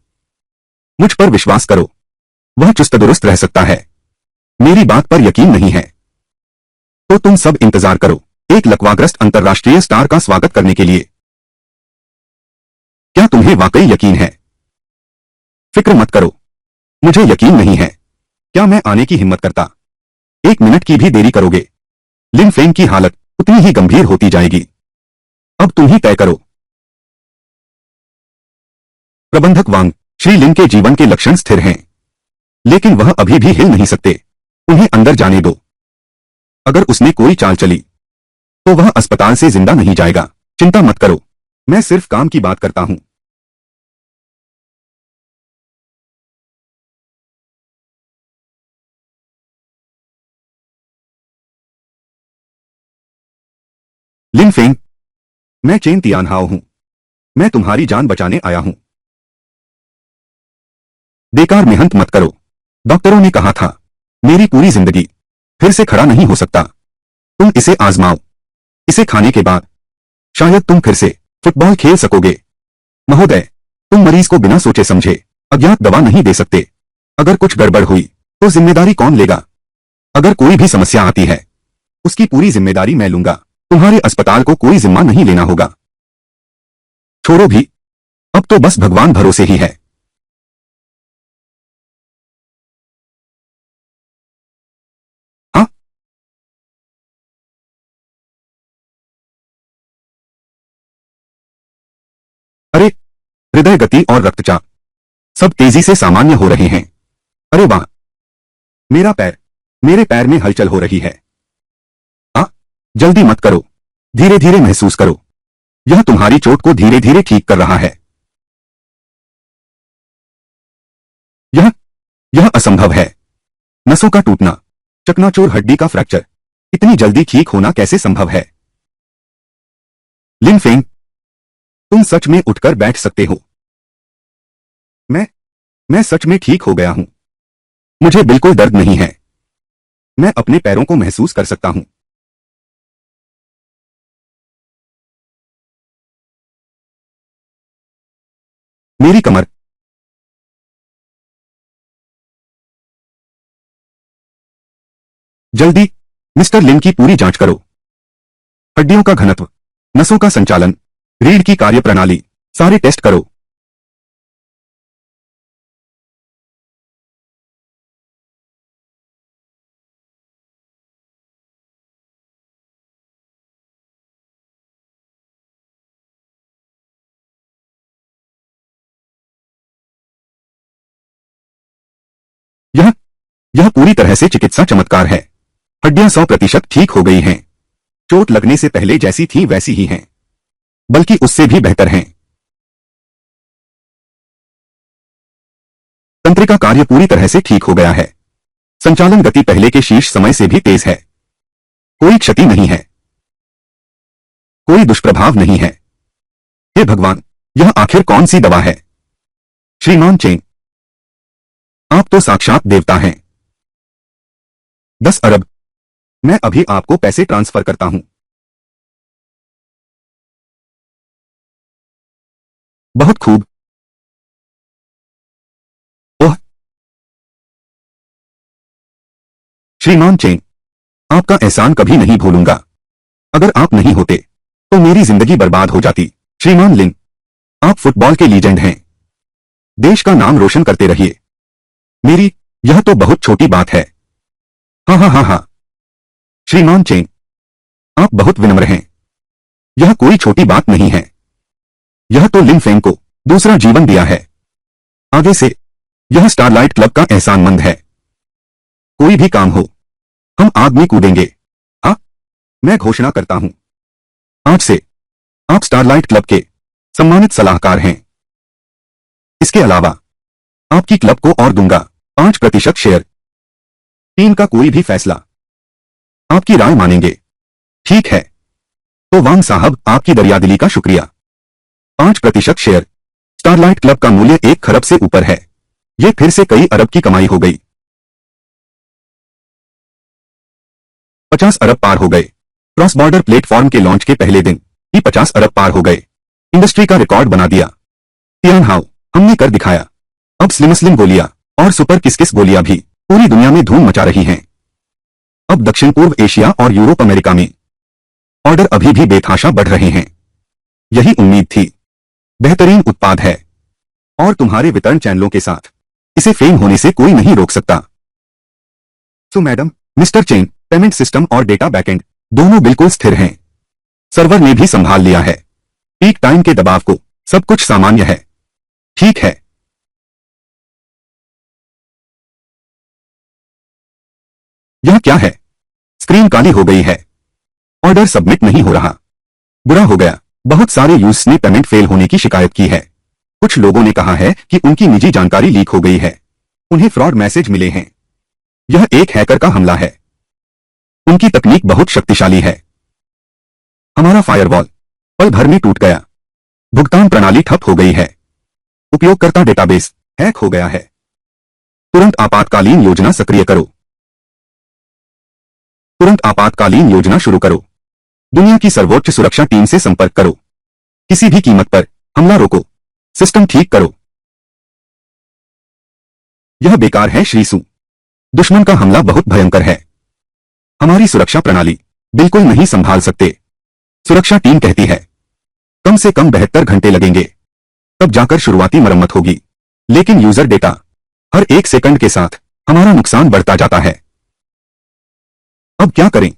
मुझ पर विश्वास करो, वह चुस्त दुरुस्त रह सकता है। मेरी बात पर यकीन नहीं है तो तुम सब इंतजार करो एक लकवाग्रस्त अंतर्राष्ट्रीय स्टार का स्वागत करने के लिए। क्या तुम्हें वाकई यकीन है? फिक्र मत करो, मुझे यकीन नहीं है। क्या मैं आने की हिम्मत करता? 1 मिनट की भी देरी करोगे, लिन फेंग की हालत उतनी ही गंभीर होती जाएगी। अब तुम ही तय करो। प्रबंधक वांग, श्री लिन के जीवन के लक्षण स्थिर हैं, लेकिन वह अभी भी हिल नहीं सकते। उन्हें अंदर जाने दो। अगर उसने कोई चाल चली तो वह अस्पताल से जिंदा नहीं जाएगा। चिंता मत करो, मैं सिर्फ काम की बात करता हूं। लिन फेंग, मैं चेन तियानहाओ हूं। मैं तुम्हारी जान बचाने आया हूं। बेकार मेहनत मत करो। डॉक्टरों ने कहा था मेरी पूरी जिंदगी फिर से खड़ा नहीं हो सकता। तुम इसे आजमाओ। इसे खाने के बाद शायद तुम फिर से फुटबॉल खेल सकोगे। महोदय, तुम मरीज को बिना सोचे समझे अज्ञात दवा नहीं दे सकते। अगर कुछ गड़बड़ हुई तो जिम्मेदारी कौन लेगा? अगर कोई भी समस्या आती है उसकी पूरी जिम्मेदारी मैं लूंगा। तुम्हारे अस्पताल को कोई जिम्मा नहीं लेना होगा। छोड़ो भी, अब तो बस भगवान भरोसे ही है। हाँ, अरे, हृदय गति और रक्तचाप सब तेजी से सामान्य हो रहे हैं। अरे वाह, मेरा पैर, मेरे पैर में हलचल हो रही है। हाँ, जल्दी मत करो, धीरे धीरे महसूस करो। यह तुम्हारी चोट को धीरे धीरे ठीक कर रहा है। यह यह असंभव है। नसों का टूटना, चकनाचूर हड्डी का फ्रैक्चर, इतनी जल्दी ठीक होना कैसे संभव है? लिन फेंग, तुम सच में उठकर बैठ सकते हो। मैं मैं सच में ठीक हो गया हूं। मुझे बिल्कुल दर्द नहीं है। मैं अपने पैरों को महसूस कर सकता हूं। मेरी कमर, जल्दी मिस्टर लिन की पूरी जांच करो। हड्डियों का घनत्व, नसों का संचालन, रीढ़ की कार्यप्रणाली, सारे टेस्ट करो। यह यह पूरी तरह से चिकित्सा चमत्कार है। हड्डियां 100% ठीक हो गई हैं। चोट लगने से पहले जैसी थी वैसी ही हैं, बल्कि उससे भी बेहतर हैं। तंत्रिका कार्य पूरी तरह से ठीक हो गया है। संचालन गति पहले के शीर्ष समय से भी तेज है। कोई क्षति नहीं है, कोई दुष्प्रभाव नहीं है। हे भगवान, यह आखिर कौन सी दवा है? श्रीमान चेन, आप तो साक्षात देवता हैं। 10 अरब, मैं अभी आपको पैसे ट्रांसफर करता हूं। बहुत खूब। ओह, श्रीमान चेन, आपका एहसान कभी नहीं भूलूंगा। अगर आप नहीं होते तो मेरी जिंदगी बर्बाद हो जाती। श्रीमान लिन, आप फुटबॉल के लीजेंड हैं। देश का नाम रोशन करते रहिए। मेरी यह तो बहुत छोटी बात है। हाँ हाँ हाँ हाँ। श्रीमान चेन, आप बहुत विनम्र हैं। यह कोई छोटी बात नहीं है। यह तो लिन फेंग को दूसरा जीवन दिया है। आगे से यह स्टारलाइट क्लब का एहसानमंद है। कोई भी काम हो, हम आग में कूदेंगे। हाँ, मैं घोषणा करता हूं, आज से आप स्टारलाइट क्लब के सम्मानित सलाहकार हैं। इसके अलावा आपकी क्लब को और दूंगा 5% शेयर। टीम का कोई भी फैसला आपकी राय मानेंगे। ठीक है, तो वांग साहब, आपकी दरियादिली का शुक्रिया। 5% शेयर। स्टारलाइट क्लब का मूल्य 1 खरब से ऊपर है। यह फिर से कई अरब की कमाई हो गई। 50 अरब पार हो गए। क्रॉस बॉर्डर प्लेटफॉर्म के लॉन्च के पहले दिन ही 50 अरब पार हो गए। इंडस्ट्री का रिकॉर्ड बना दिया। तियानहाओ, हमने कर दिखाया। अब स्लिम गोलियां और सुपर किस गोलियां भी पूरी दुनिया में धूम मचा रही हैं। अब दक्षिण पूर्व एशिया और यूरोप अमेरिका में ऑर्डर अभी भी बेतहाशा बढ़ रहे हैं। यही उम्मीद थी। बेहतरीन उत्पाद है और तुम्हारे वितरण चैनलों के साथ इसे फेम होने से कोई नहीं रोक सकता। तो madam, mister chain, payment system और डेटा बैकएंड दोनों बिल्कुल स्थिर हैं। सर्वर ने भी संभाल लिया है। पीक टाइम के दबाव को सब कुछ सामान्य है। ठीक है। यह क्या है? स्क्रीन काली हो गई है। ऑर्डर सबमिट नहीं हो रहा। बुरा हो गया। बहुत सारे यूजर्स ने पेमेंट फेल होने की शिकायत की है। कुछ लोगों ने कहा है कि उनकी निजी जानकारी लीक हो गई है। उन्हें फ्रॉड मैसेज मिले हैं। यह एक हैकर का हमला है। उनकी तकनीक बहुत शक्तिशाली है। हमारा फायरवॉल पल भर में टूट गया। भुगतान प्रणाली ठप हो गई है। उपयोगकर्ता डेटाबेस हैक हो गया है। तुरंत आपातकालीन योजना सक्रिय करो। तुरंत आपातकालीन योजना शुरू करो। दुनिया की सर्वोच्च सुरक्षा टीम से संपर्क करो। किसी भी कीमत पर हमला रोको। सिस्टम ठीक करो। यह बेकार है श्रीसु। दुश्मन का हमला बहुत भयंकर है। हमारी सुरक्षा प्रणाली बिल्कुल नहीं संभाल सकते। सुरक्षा टीम कहती है कम से कम 72 घंटे लगेंगे, तब जाकर शुरुआती मरम्मत होगी। लेकिन यूजर डेटा हर 1 सेकंड के साथ हमारा नुकसान बढ़ता जाता है। अब क्या करें?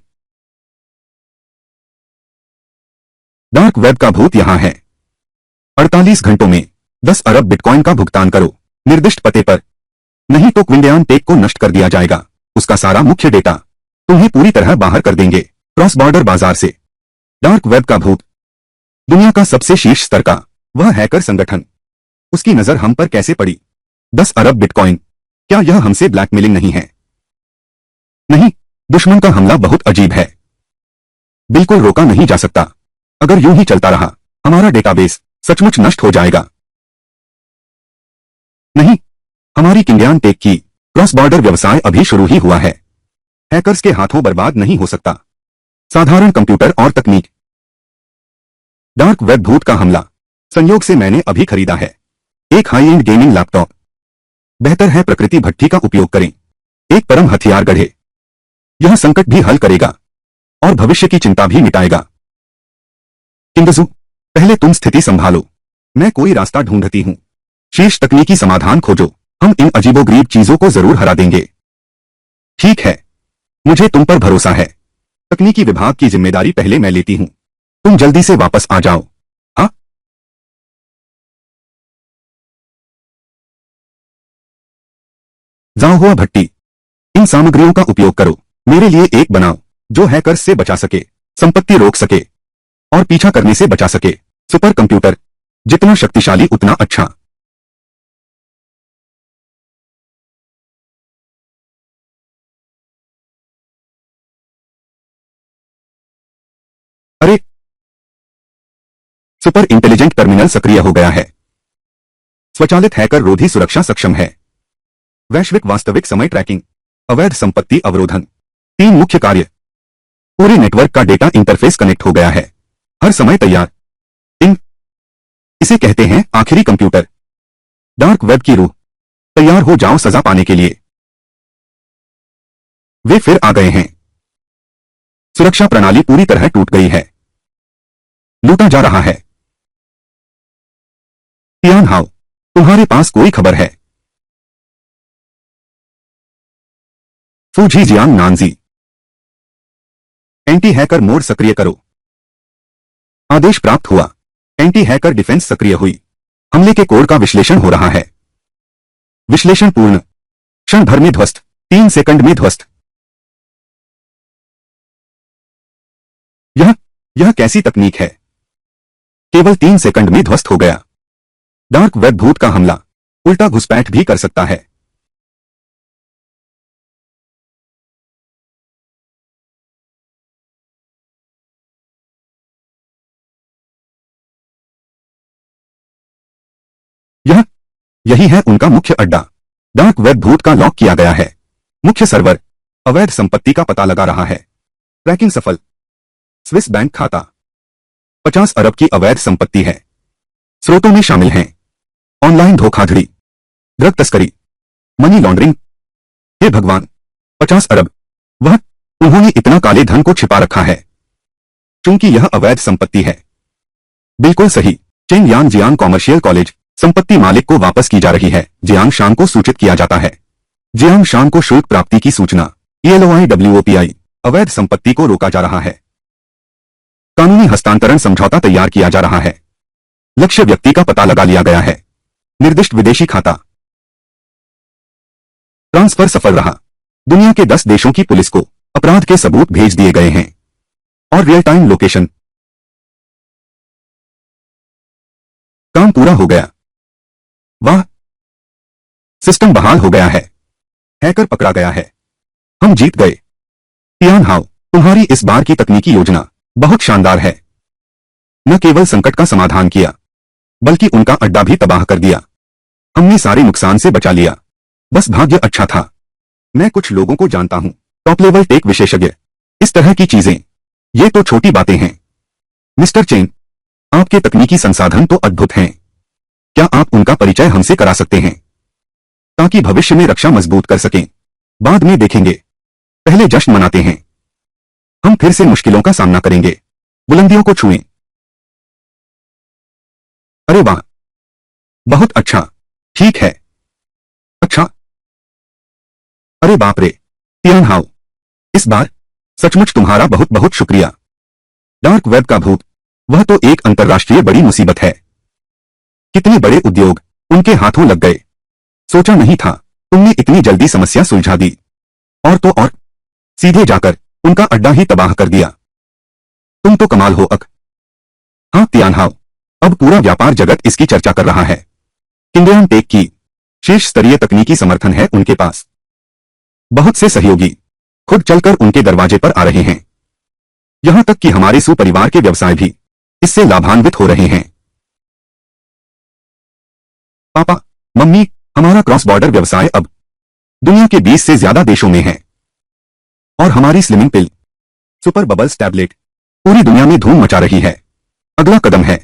डार्क वेब का भूत यहां है। 48 घंटों में 10 अरब बिटकॉइन का भुगतान करो निर्दिष्ट पते पर, नहीं तो क्विंडियान टेक को नष्ट कर दिया जाएगा। उसका सारा मुख्य डेटा तुम्हें पूरी तरह बाहर कर देंगे क्रॉस बॉर्डर बाजार से। डार्क वेब का भूत, दुनिया का सबसे शीर्ष स्तर का वह हैकर संगठन, उसकी नजर हम पर कैसे पड़ी? 10 अरब बिटकॉइन, क्या यह हमसे ब्लैकमेलिंग नहीं है? नहीं, दुश्मन का हमला बहुत अजीब है। बिल्कुल रोका नहीं जा सकता। अगर यूं ही चलता रहा, हमारा डेटाबेस सचमुच नष्ट हो जाएगा। नहीं, हमारी किंडियान टेक की क्रॉस बॉर्डर व्यवसाय अभी शुरू ही हुआ है। हैकर्स के हाथों बर्बाद नहीं हो सकता। साधारण कंप्यूटर और तकनीक। डार्क वेब भूत का हमला संयोग से मैंने अभी खरीदा है, एक हाई एंड गेमिंग लैपटॉप। बेहतर है प्रकृति भट्टी का उपयोग करें। एक परम हथियार गढ़े। यह संकट भी हल करेगा और भविष्य की चिंता भी मिटाएगा। किंगजू, पहले तुम स्थिति संभालो। मैं कोई रास्ता ढूंढती हूं। शीर्ष तकनीकी समाधान खोजो। हम इन अजीबोगरीब चीजों को जरूर हरा देंगे। ठीक है, मुझे तुम पर भरोसा है। तकनीकी विभाग की जिम्मेदारी पहले मैं लेती हूं। तुम जल्दी से वापस आ जाओ। हाँ? जाओ हुआ भट्टी, इन सामग्रियों का उपयोग करो। मेरे लिए एक बनाओ जो हैकर्स से बचा सके, संपत्ति रोक सके और पीछा करने से बचा सके। सुपर कंप्यूटर, जितना शक्तिशाली उतना अच्छा। अरे, सुपर इंटेलिजेंट टर्मिनल सक्रिय हो गया है। स्वचालित हैकर रोधी सुरक्षा सक्षम है। वैश्विक वास्तविक समय ट्रैकिंग, अवैध संपत्ति अवरोधन। 3 मुख्य कार्य। पूरे नेटवर्क का डेटा इंटरफेस कनेक्ट हो गया है। हर समय तैयार। इन इसे कहते हैं आखिरी कंप्यूटर। डार्क वेब की रूह। तैयार हो जाओ सजा पाने के लिए। वे फिर आ गए हैं। सुरक्षा प्रणाली पूरी तरह टूट गई है। लूटा जा रहा है। तियानहाओ, तुम्हारे पास कोई खबर है? Fuji Jiang Nanji. Anti hacker mode सक्रिय करो। आदेश प्राप्त हुआ। एंटी हैकर डिफेंस सक्रिय हुई। हमले के कोड का विश्लेषण हो रहा है। विश्लेषण पूर्ण। क्षण भर में ध्वस्त। 3 सेकंड में ध्वस्त। यह कैसी तकनीक है? केवल 3 सेकंड में ध्वस्त हो गया। डार्क वेब भूत का हमला उल्टा घुसपैठ भी कर सकता है। यही है उनका मुख्य अड्डा। डार्क वेब भूत का लॉक किया गया है। मुख्य सर्वर अवैध संपत्ति का पता लगा रहा है। ट्रैकिंग सफल। स्विस बैंक खाता। 50 अरब की अवैध संपत्ति है। स्रोतों में शामिल हैं ऑनलाइन धोखाधड़ी, ड्रग तस्करी, मनी लॉन्ड्रिंग। हे भगवान, 50 अरब! उन्होंने इतना काले धन को छिपा रखा है क्योंकि यह अवैध संपत्ति है। बिल्कुल सही। चेंग यान जियांग कॉमर्शियल कॉलेज। संपत्ति मालिक को वापस की जा रही है। जियांग शान को सूचित किया जाता है। जियांग शान को शुल्क प्राप्ति की सूचना। ELOIWOPI। अवैध संपत्ति को रोका जा रहा है। कानूनी हस्तांतरण समझौता तैयार किया जा रहा है। लक्ष्य व्यक्ति का पता लगा लिया गया है। निर्दिष्ट विदेशी खाता ट्रांसफर सफल रहा। दुनिया के 10 देशों की पुलिस को अपराध के सबूत भेज दिए गए हैं और रियल टाइम लोकेशन। काम पूरा हो गया। वाह! सिस्टम बहाल हो गया है। हैकर पकड़ा गया है। हम जीत गए। टियान हाउ, तुम्हारी इस बार की तकनीकी योजना बहुत शानदार है। न केवल संकट का समाधान किया बल्कि उनका अड्डा भी तबाह कर दिया। हमने सारे नुकसान से बचा लिया। बस भाग्य अच्छा था। मैं कुछ लोगों को जानता हूं, टॉप लेवल टेक विशेषज्ञ। इस तरह की चीजें, ये तो छोटी बातें हैं। मिस्टर चेन, आपके तकनीकी संसाधन तो अद्भुत हैं। क्या आप उनका परिचय हमसे करा सकते हैं ताकि भविष्य में रक्षा मजबूत कर सकें? बाद में देखेंगे। पहले जश्न मनाते हैं। हम फिर से मुश्किलों का सामना करेंगे। बुलंदियों को छुएं। अरे वाह! बहुत अच्छा। ठीक है। अच्छा। अरे बाप रे! टियान हाउ, इस बार सचमुच तुम्हारा बहुत बहुत शुक्रिया। डार्क वेब का भूत, वह तो एक अंतर्राष्ट्रीय बड़ी मुसीबत है। कितने बड़े उद्योग उनके हाथों लग गए। सोचा नहीं था तुमने इतनी जल्दी समस्या सुलझा दी। और तो और सीधे जाकर उनका अड्डा ही तबाह कर दिया। तुम तो कमाल हो अक। हाँ टियान हाउ, अब पूरा व्यापार जगत इसकी चर्चा कर रहा है। किंडियन टेक की शीर्ष स्तरीय तकनीकी समर्थन है उनके पास। बहुत से सहयोगी खुद चलकर उनके दरवाजे पर आ रहे हैं। यहां तक कि हमारे सुपरिवार के व्यवसाय भी इससे लाभान्वित हो रहे हैं। पापा, मम्मी, हमारा क्रॉस बॉर्डर व्यवसाय अब दुनिया के 20 से ज्यादा देशों में है। और हमारी स्लिमिंग पिल, सुपर बबल्स टैबलेट पूरी दुनिया में धूम मचा रही है। अगला कदम है,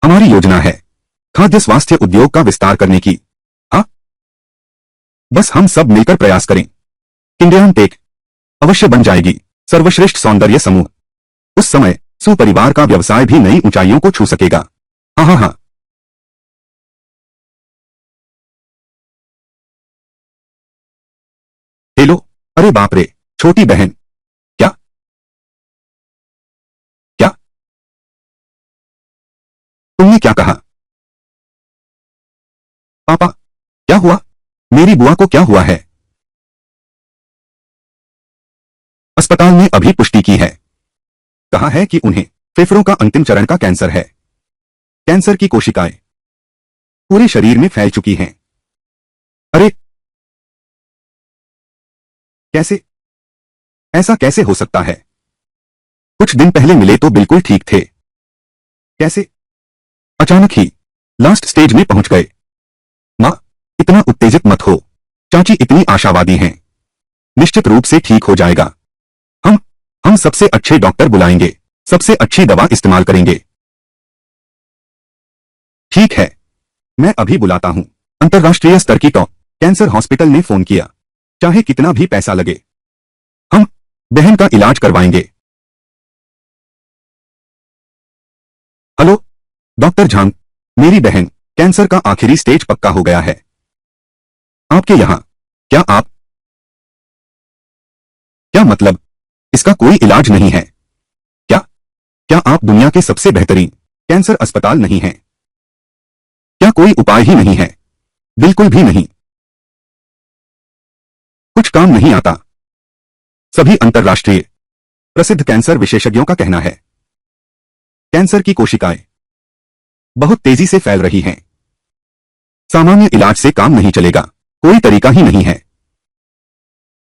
हमारी योजना है खाद्य स्वास्थ्य उद्योग का विस्तार करने की। हाँ, बस हम सब मिलकर प्रयास करें। किंडियन टेक अवश्य बन जाएगी सर्वश्रेष्ठ सौंदर्य समूह। उस समय सुपरिवार का व्यवसाय भी नई ऊंचाइयों को छू सकेगा। हाँ हाँ हाँ। हेलो! अरे बाप रे! छोटी बहन, क्या क्या तुमने क्या कहा? पापा, क्या हुआ? मेरी बुआ को क्या हुआ है? अस्पताल में अभी पुष्टि की है। कहा है कि उन्हें फेफड़ों का अंतिम चरण का कैंसर है। कैंसर की कोशिकाएं पूरे शरीर में फैल चुकी हैं। अरे, कैसे? ऐसा कैसे हो सकता है? कुछ दिन पहले मिले तो बिल्कुल ठीक थे। कैसे अचानक ही लास्ट स्टेज में पहुंच गए? मां, इतना उत्तेजित मत हो। चाची इतनी आशावादी हैं। निश्चित रूप से ठीक हो जाएगा। हम हम सबसे अच्छे डॉक्टर बुलाएंगे, सबसे अच्छी दवा इस्तेमाल करेंगे। ठीक है, मैं अभी बुलाता हूं। अंतर्राष्ट्रीय स्तर की टॉप कैंसर हॉस्पिटल ने फोन किया। चाहे कितना भी पैसा लगे, हम बहन का इलाज करवाएंगे। हेलो डॉक्टर झांग, मेरी बहन कैंसर का आखिरी स्टेज पक्का हो गया है आपके यहां। क्या मतलब? इसका कोई इलाज नहीं है क्या? क्या आप दुनिया के सबसे बेहतरीन कैंसर अस्पताल नहीं हैं? क्या कोई उपाय ही नहीं है? बिल्कुल भी नहीं। कुछ काम नहीं आता। सभी अंतर्राष्ट्रीय प्रसिद्ध कैंसर विशेषज्ञों का कहना है कैंसर की कोशिकाएं बहुत तेजी से फैल रही हैं। सामान्य इलाज से काम नहीं चलेगा, कोई तरीका ही नहीं है।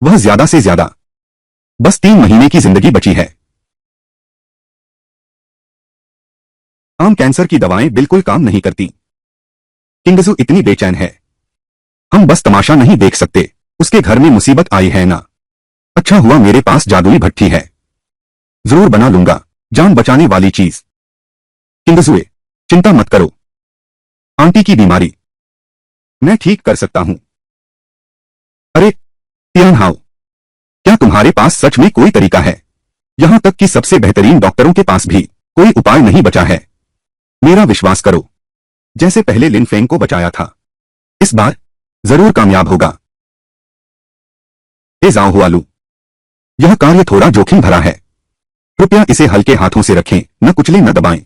वह ज्यादा से ज्यादा बस 3 महीने की जिंदगी बची है। आम कैंसर की दवाएं बिल्कुल काम नहीं करती। किंगजू इतनी बेचैन है। हम बस तमाशा नहीं देख सकते। उसके घर में मुसीबत आई है ना। अच्छा हुआ मेरे पास जादुई भट्ठी है, जरूर बना लूंगा जान बचाने वाली चीज। किंगजुए, चिंता मत करो। आंटी की बीमारी मैं ठीक कर सकता हूं। अरे तियान हाउ, क्या तुम्हारे पास सच में कोई तरीका है? यहां तक कि सबसे बेहतरीन डॉक्टरों के पास भी कोई उपाय नहीं बचा है। मेरा विश्वास करो, जैसे पहले लिन फेंग को बचाया था, इस बार जरूर कामयाब होगा। ए जाओ हुआलू, यह कार्य थोड़ा जोखिम भरा है। कृपया इसे हल्के हाथों से रखें, न कुचले न दबाएं।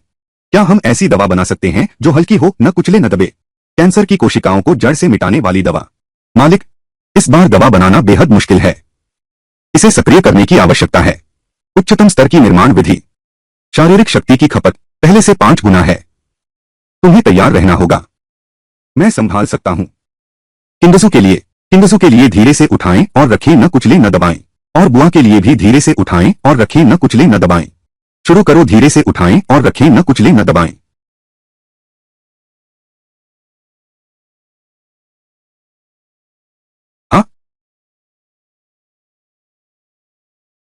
क्या हम ऐसी दवा बना सकते हैं जो हल्की हो, न कुचले न दबे? कैंसर की कोशिकाओं को जड़ से मिटाने वाली दवा। मालिक, इस बार दवा बनाना बेहद मुश्किल है। इसे सक्रिय करने की आवश्यकता है। उच्चतम स्तर की निर्माण विधि। शारीरिक शक्ति की खपत पहले से 5 गुना है। तुम्हें तैयार रहना होगा। मैं संभाल सकता हूं। किंगसू के लिए धीरे से उठाएं और रखें, न कुचले न दबाएं। और बुआ के लिए भी धीरे से उठाएं और रखें, न कुचले न दबाएं। शुरू करो, धीरे से उठाएं और रखें, न कुचले न दबाएं। आ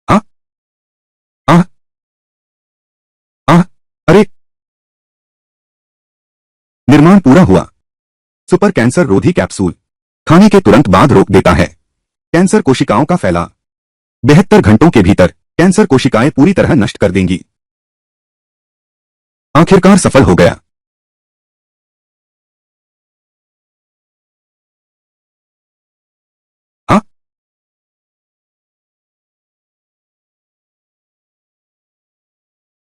आ आ आ अरे, निर्माण पूरा हुआ। सुपर कैंसर रोधी कैप्सूल खाने के तुरंत बाद रोक देता है कैंसर कोशिकाओं का फैलाव। 72 घंटों के भीतर कैंसर कोशिकाएं पूरी तरह नष्ट कर देंगी। आखिरकार सफल हो गया। आ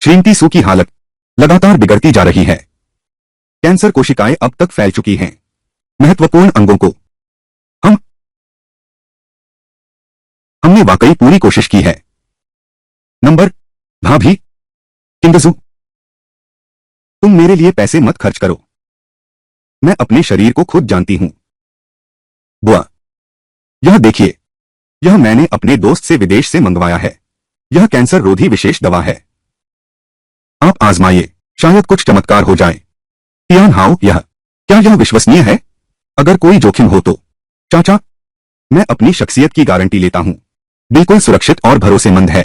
श्रीमती सू की हालत लगातार बिगड़ती जा रही है। कैंसर कोशिकाएं अब तक फैल चुकी हैं। महत्वपूर्ण अंगों को हम हमने वाकई पूरी कोशिश की है। नंबर भाभी, किंगजू, तुम मेरे लिए पैसे मत खर्च करो। मैं अपने शरीर को खुद जानती हूं। बुआ, यह देखिए, यह मैंने अपने दोस्त से विदेश से मंगवाया है। यह कैंसर रोधी विशेष दवा है। आप आजमाइए, शायद कुछ चमत्कार हो जाए। तियान हाओ, क्या यह विश्वसनीय है? अगर कोई जोखिम हो तो? चाचा, मैं अपनी शख्सियत की गारंटी लेता हूं। बिल्कुल सुरक्षित और भरोसेमंद है।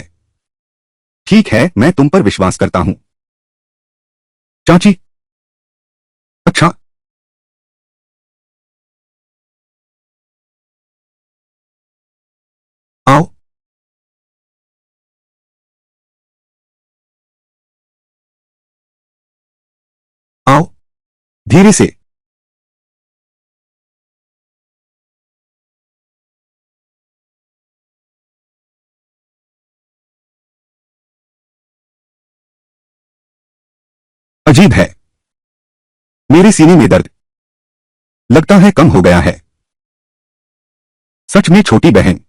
ठीक है, मैं तुम पर विश्वास करता हूं। चाची, अच्छा, आओ। आओ, धीरे से। अजीब है, मेरे सीने में दर्द लगता है कम हो गया है। सच में छोटी बहन,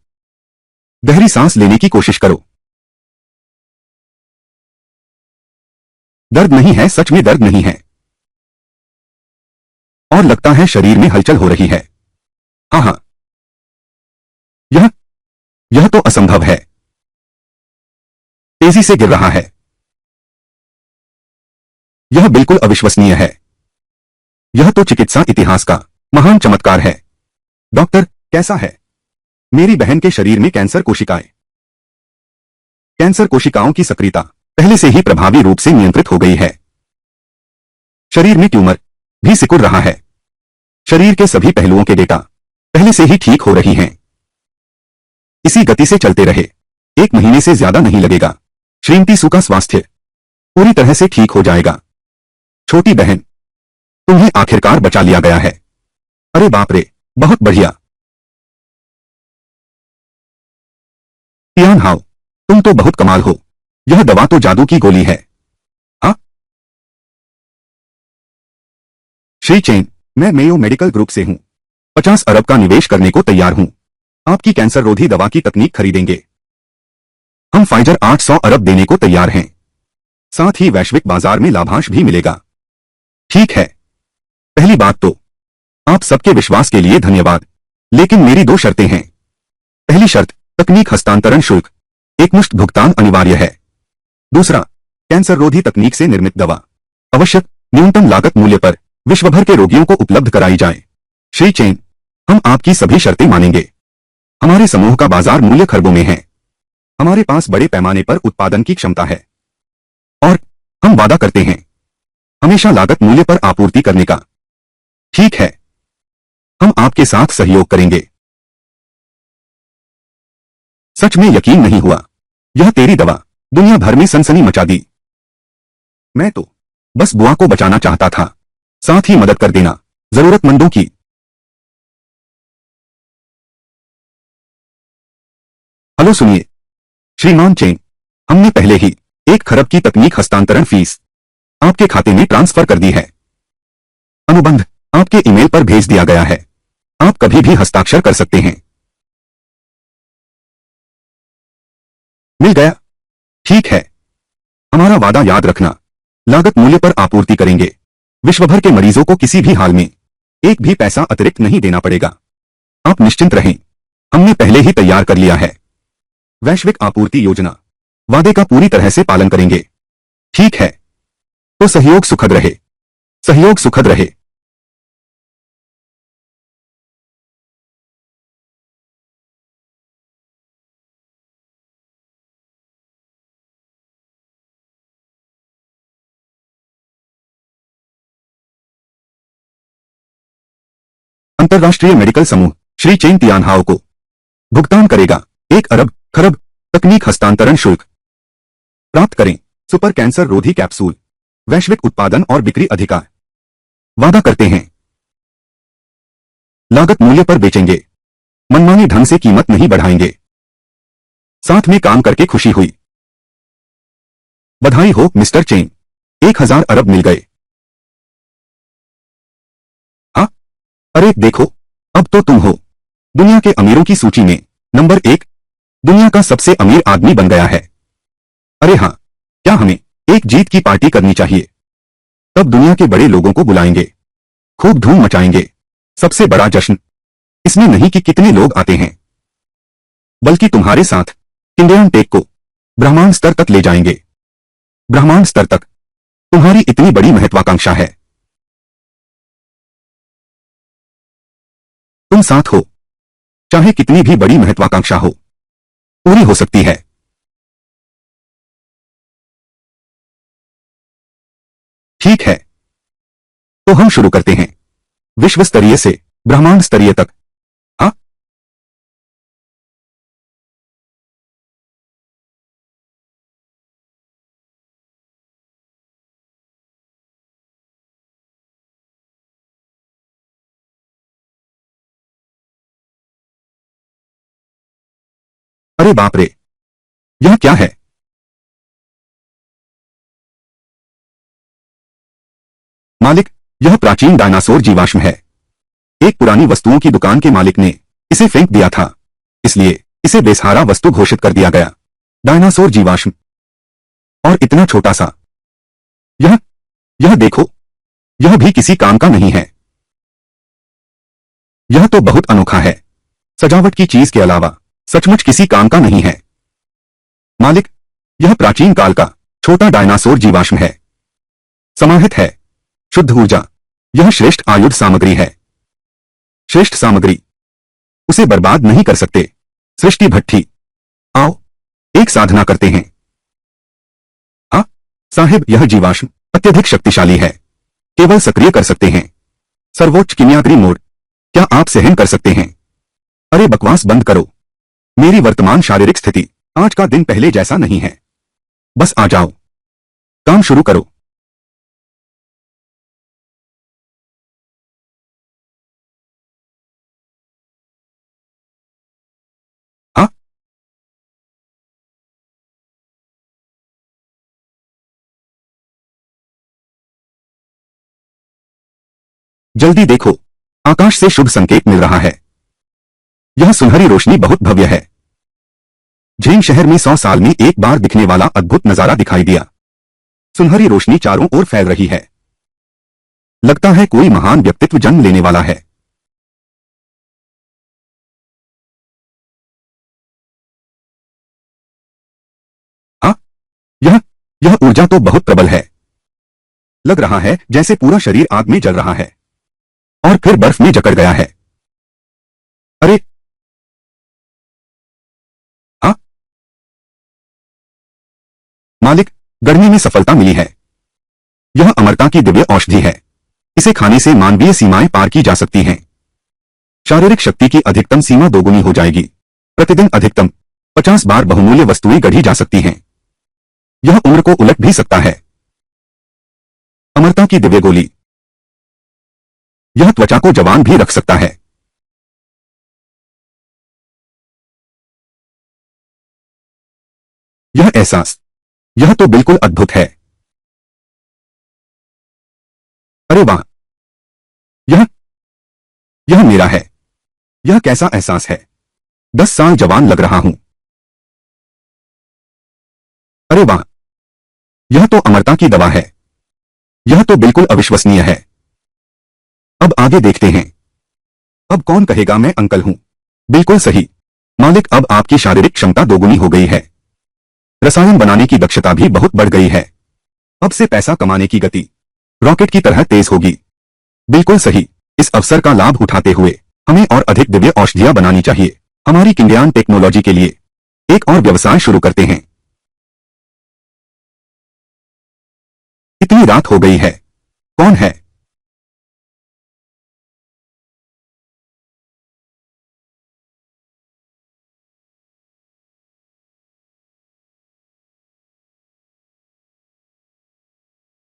गहरी सांस लेने की कोशिश करो। दर्द नहीं है, सच में दर्द नहीं है। और लगता है शरीर में हलचल हो रही है। हाँ हाँ, यह यह तो असंभव है। तेजी से गिर रहा है। यह बिल्कुल अविश्वसनीय है। यह तो चिकित्सा इतिहास का महान चमत्कार है। डॉक्टर, कैसा है? मेरी बहन के शरीर में कैंसर कोशिकाओं की सक्रियता पहले से ही प्रभावी रूप से नियंत्रित हो गई है। शरीर में ट्यूमर भी सिकुड़ रहा है। शरीर के सभी पहलुओं के डेटा पहले से ही ठीक हो रही हैं। इसी गति से चलते रहे, 1 महीने से ज्यादा नहीं लगेगा। श्रीमती सू का स्वास्थ्य पूरी तरह से ठीक हो जाएगा। छोटी बहन, तुम्हें आखिरकार बचा लिया गया है। अरे बाप रे, बहुत बढ़िया। तियान हाओ, तुम तो बहुत कमाल हो। यह दवा तो जादू की गोली है। हाँ? श्री चेन, मैं मेयो मेडिकल ग्रुप से हूं। 50 अरब का निवेश करने को तैयार हूं। आपकी कैंसर रोधी दवा की तकनीक खरीदेंगे। हम फाइजर 800 अरब देने को तैयार हैं। साथ ही वैश्विक बाजार में लाभांश भी मिलेगा। ठीक है। पहली बात तो आप सबके विश्वास के लिए धन्यवाद, लेकिन मेरी 2 शर्तें हैं। पहली शर्त, तकनीक हस्तांतरण शुल्क, एकमुश्त भुगतान अनिवार्य है। दूसरा, कैंसर रोधी तकनीक से निर्मित दवा आवश्यक न्यूनतम लागत मूल्य पर विश्व भर के रोगियों को उपलब्ध कराई जाए। श्री चेन, हम आपकी सभी शर्तें मानेंगे। हमारे समूह का बाजार मूल्य खरबों में है। हमारे पास बड़े पैमाने पर उत्पादन की क्षमता है और हम वादा करते हैं हमेशा लागत मूल्य पर आपूर्ति करने का। ठीक है, हम आपके साथ सहयोग करेंगे। सच में यकीन नहीं हुआ। यह तेरी दवा दुनिया भर में सनसनी मचा दी। मैं तो बस बुआ को बचाना चाहता था, साथ ही मदद कर देना जरूरतमंदों की। हेलो सुनिए श्रीमान चेन, हमने पहले ही 1 खरब की तकनीक हस्तांतरण फीस आपके खाते में ट्रांसफर कर दी है। अनुबंध आपके ईमेल पर भेज दिया गया है। आप कभी भी हस्ताक्षर कर सकते हैं। मिल गया? ठीक है। हमारा वादा याद रखना, लागत मूल्य पर आपूर्ति करेंगे। विश्व भर के मरीजों को किसी भी हाल में एक भी पैसा अतिरिक्त नहीं देना पड़ेगा। आप निश्चिंत रहें, हमने पहले ही तैयार कर लिया है। वैश्विक आपूर्ति योजना वादे का पूरी तरह से पालन करेंगे। ठीक है, तो सहयोग सुखद रहे। सहयोग सुखद रहे। अंतर्राष्ट्रीय मेडिकल समूह श्री चेन तियानहाओ को भुगतान करेगा 1 अरब खरब तकनीक हस्तांतरण शुल्क। प्राप्त करें सुपर कैंसर रोधी कैप्सूल, वैश्विक उत्पादन और बिक्री अधिकार। वादा करते हैं लागत मूल्य पर बेचेंगे, मनमाने ढंग से कीमत नहीं बढ़ाएंगे। साथ में काम करके खुशी हुई। बधाई हो मिस्टर चेन, 1000 अरब मिल गए। हाँ? अरे देखो, अब तो तुम हो दुनिया के अमीरों की सूची में नंबर 1, दुनिया का सबसे अमीर आदमी बन गया है। अरे हाँ, क्या हमें एक जीत की पार्टी करनी चाहिए? तब दुनिया के बड़े लोगों को बुलाएंगे, खूब धूम मचाएंगे। सबसे बड़ा जश्न इसमें नहीं कि कितने लोग आते हैं, बल्कि तुम्हारे साथ इंडियन टेक को ब्रह्मांड स्तर तक ले जाएंगे। ब्रह्मांड स्तर तक तुम्हारी इतनी बड़ी महत्वाकांक्षा है। तुम साथ हो, चाहे कितनी भी बड़ी महत्वाकांक्षा हो, पूरी हो सकती है। ठीक है, तो हम शुरू करते हैं। विश्व स्तरीय से ब्रह्मांड स्तरीय तक। हाँ? अरे बाप रे, यह क्या है? मालिक, यह प्राचीन डायनासोर जीवाश्म है। एक पुरानी वस्तुओं की दुकान के मालिक ने इसे फेंक दिया था, इसलिए इसे बेसहारा वस्तु घोषित कर दिया गया। डायनासोर जीवाश्म, और इतना छोटा सा। यह यह देखो, यह भी किसी काम का नहीं है। यह तो बहुत अनोखा है। सजावट की चीज के अलावा सचमुच किसी काम का नहीं है। मालिक, यह प्राचीन काल का छोटा डायनासोर जीवाश्म है। समाहित है शुद्ध ऊर्जा। यह श्रेष्ठ आयुध सामग्री है। श्रेष्ठ सामग्री, उसे बर्बाद नहीं कर सकते। सृष्टि भट्ठी, आओ एक साधना करते हैं। हाँ साहिब, यह जीवाश्म अत्यधिक शक्तिशाली है। केवल सक्रिय कर सकते हैं। सर्वोच्च किमियाग्री मोड, क्या आप सहन कर सकते हैं? अरे बकवास बंद करो। मेरी वर्तमान शारीरिक स्थिति आज का दिन पहले जैसा नहीं है। बस आ जाओ, काम शुरू करो। जल्दी देखो, आकाश से शुभ संकेत मिल रहा है। यह सुनहरी रोशनी बहुत भव्य है। झेंग शहर में 100 साल में एक बार दिखने वाला अद्भुत नजारा दिखाई दिया। सुनहरी रोशनी चारों ओर फैल रही है। लगता है कोई महान व्यक्तित्व जन्म लेने वाला है। हाँ, यह यह ऊर्जा तो बहुत प्रबल है। लग रहा है जैसे पूरा शरीर आग में जल रहा है और फिर बर्फ में जकड़ गया है। अरे, हाँ मालिक, गर्मी में सफलता मिली है। यह अमरता की दिव्य औषधि है। इसे खाने से मानवीय सीमाएं पार की जा सकती हैं। शारीरिक शक्ति की अधिकतम सीमा दोगुनी हो जाएगी। प्रतिदिन अधिकतम 50 बार बहुमूल्य वस्तुएं गढ़ी जा सकती हैं। यह उम्र को उलट भी सकता है। अमरता की दिव्य गोली। यह त्वचा को जवान भी रख सकता है। यह एहसास, यह तो बिल्कुल अद्भुत है। अरे वाह, यह यह मेरा है। यह कैसा एहसास है। 10 साल जवान लग रहा हूं। अरे वाह, यह तो अमरता की दवा है। यह तो बिल्कुल अविश्वसनीय है। अब आगे देखते हैं। अब कौन कहेगा मैं अंकल हूं। बिल्कुल सही मालिक, अब आपकी शारीरिक क्षमता दोगुनी हो गई है। रसायन बनाने की दक्षता भी बहुत बढ़ गई है। अब से पैसा कमाने की गति रॉकेट की तरह तेज होगी। बिल्कुल सही। इस अवसर का लाभ उठाते हुए हमें और अधिक दिव्य औषधियां बनानी चाहिए। हमारी किंडियान टेक्नोलॉजी के लिए एक और व्यवसाय शुरू करते हैं। इतनी रात हो गई है। कौन है।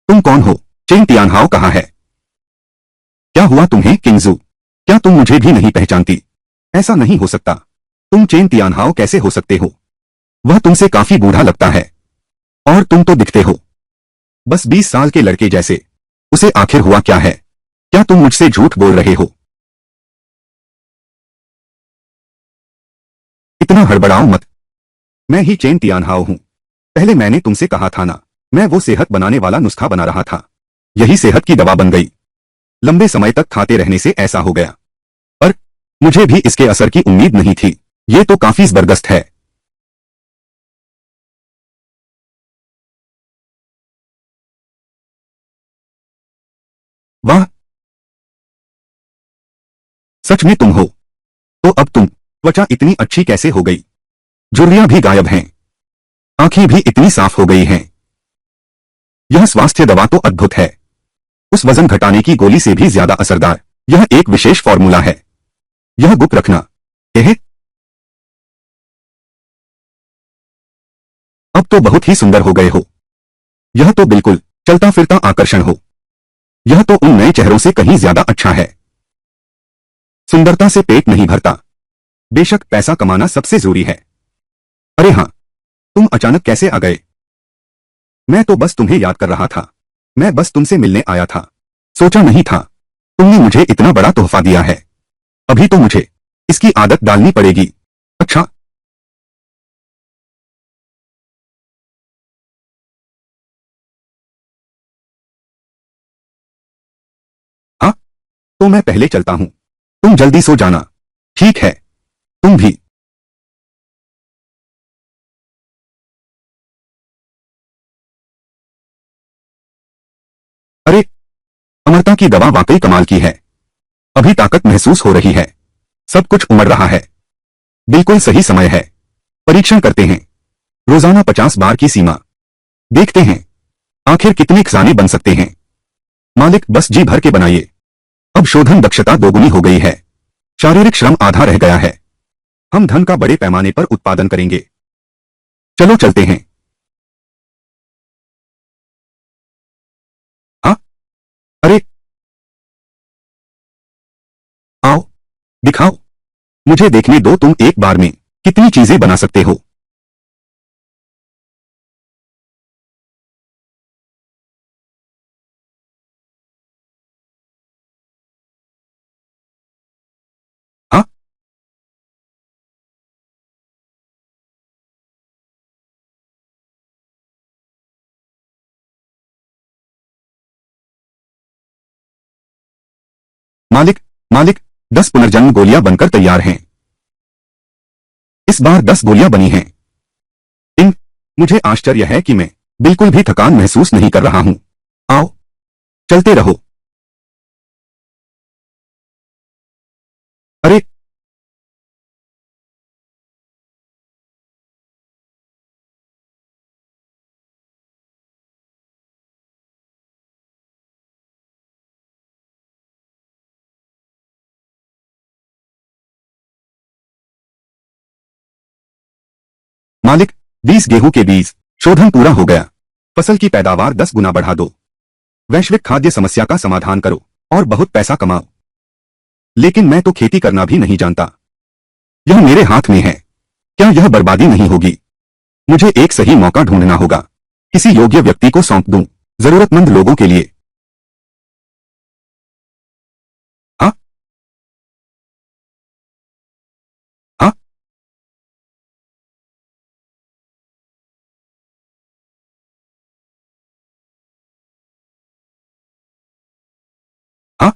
तुम कौन हो। चेंग तियानहाओ कहाँ है। क्या हुआ तुम्हें किंगजू। क्या तुम मुझे भी नहीं पहचानती। ऐसा नहीं हो सकता। तुम चेन तियानहाओ कैसे हो सकते हो। वह तुमसे काफी बूढ़ा लगता है और तुम तो दिखते हो बस 20 साल के लड़के जैसे। उसे आखिर हुआ क्या है। क्या तुम मुझसे झूठ बोल रहे हो। इतना हड़बड़ाओ मत। मैं ही चेन तियानहाओ हूं। पहले मैंने तुमसे कहा था ना, मैं वो सेहत बनाने वाला नुस्खा बना रहा था। यही सेहत की दवा बन गई। लंबे समय तक खाते रहने से ऐसा हो गया। पर मुझे भी इसके असर की उम्मीद नहीं थी। ये तो काफी जबरदस्त है। वाह, सच में तुम हो। तो अब तुम त्वचा इतनी अच्छी कैसे हो गई। झुर्रियां भी गायब हैं। आंखें भी इतनी साफ हो गई हैं। यह स्वास्थ्य दवा तो अद्भुत है। उस वजन घटाने की गोली से भी ज्यादा असरदार। यह एक विशेष फॉर्मूला है। यह गुप्त रखना। एहे, अब तो बहुत ही सुंदर हो गए हो। यह तो बिल्कुल चलता फिरता आकर्षण हो। यह तो उन नए चेहरों से कहीं ज्यादा अच्छा है। सुंदरता से पेट नहीं भरता। बेशक पैसा कमाना सबसे जरूरी है। अरे हाँ, तुम अचानक कैसे आ गए। मैं तो बस तुम्हें याद कर रहा था। मैं बस तुमसे मिलने आया था। सोचा नहीं था तुमने मुझे इतना बड़ा तोहफा दिया है। अभी तो मुझे इसकी आदत डालनी पड़ेगी। अच्छा, हाँ, तो मैं पहले चलता हूँ। तुम जल्दी सो जाना। ठीक है, तुम भी। अरे, अमरता की दवा वाकई कमाल की है। अभी ताकत महसूस हो रही है। सब कुछ उमड़ रहा है। बिल्कुल सही समय है। परीक्षण करते हैं। रोजाना 50 बार की सीमा। देखते हैं आखिर कितने खजाने बन सकते हैं। मालिक, बस जी भर के बनाइए। अब शोधन दक्षता दोगुनी हो गई है। शारीरिक श्रम आधा रह गया है। हम धन का बड़े पैमाने पर उत्पादन करेंगे। चलो चलते हैं। हाँ, अरे, आओ, दिखाओ। मुझे देखने दो तुम एक बार में कितनी चीजें बना सकते हो। मालिक, मालिक, 10 पुनर्जन्म गोलियां बनकर तैयार हैं। इस बार 10 गोलियां बनी हैं। मुझे आश्चर्य है कि मैं बिल्कुल भी थकान महसूस नहीं कर रहा हूं। आओ, चलते रहो। अरे, मालिक, 20 गेहूं के बीज, शोधन पूरा हो गया। फसल की पैदावार 10 गुना बढ़ा दो। वैश्विक खाद्य समस्या का समाधान करो और बहुत पैसा कमाओ। लेकिन मैं तो खेती करना भी नहीं जानता। यह मेरे हाथ में है। क्या यह बर्बादी नहीं होगी? मुझे एक सही मौका ढूंढना होगा। किसी योग्य व्यक्ति को सौंप दूं, जरूरतमंद लोगों के लिए। हाँ, हाँ, हाँ।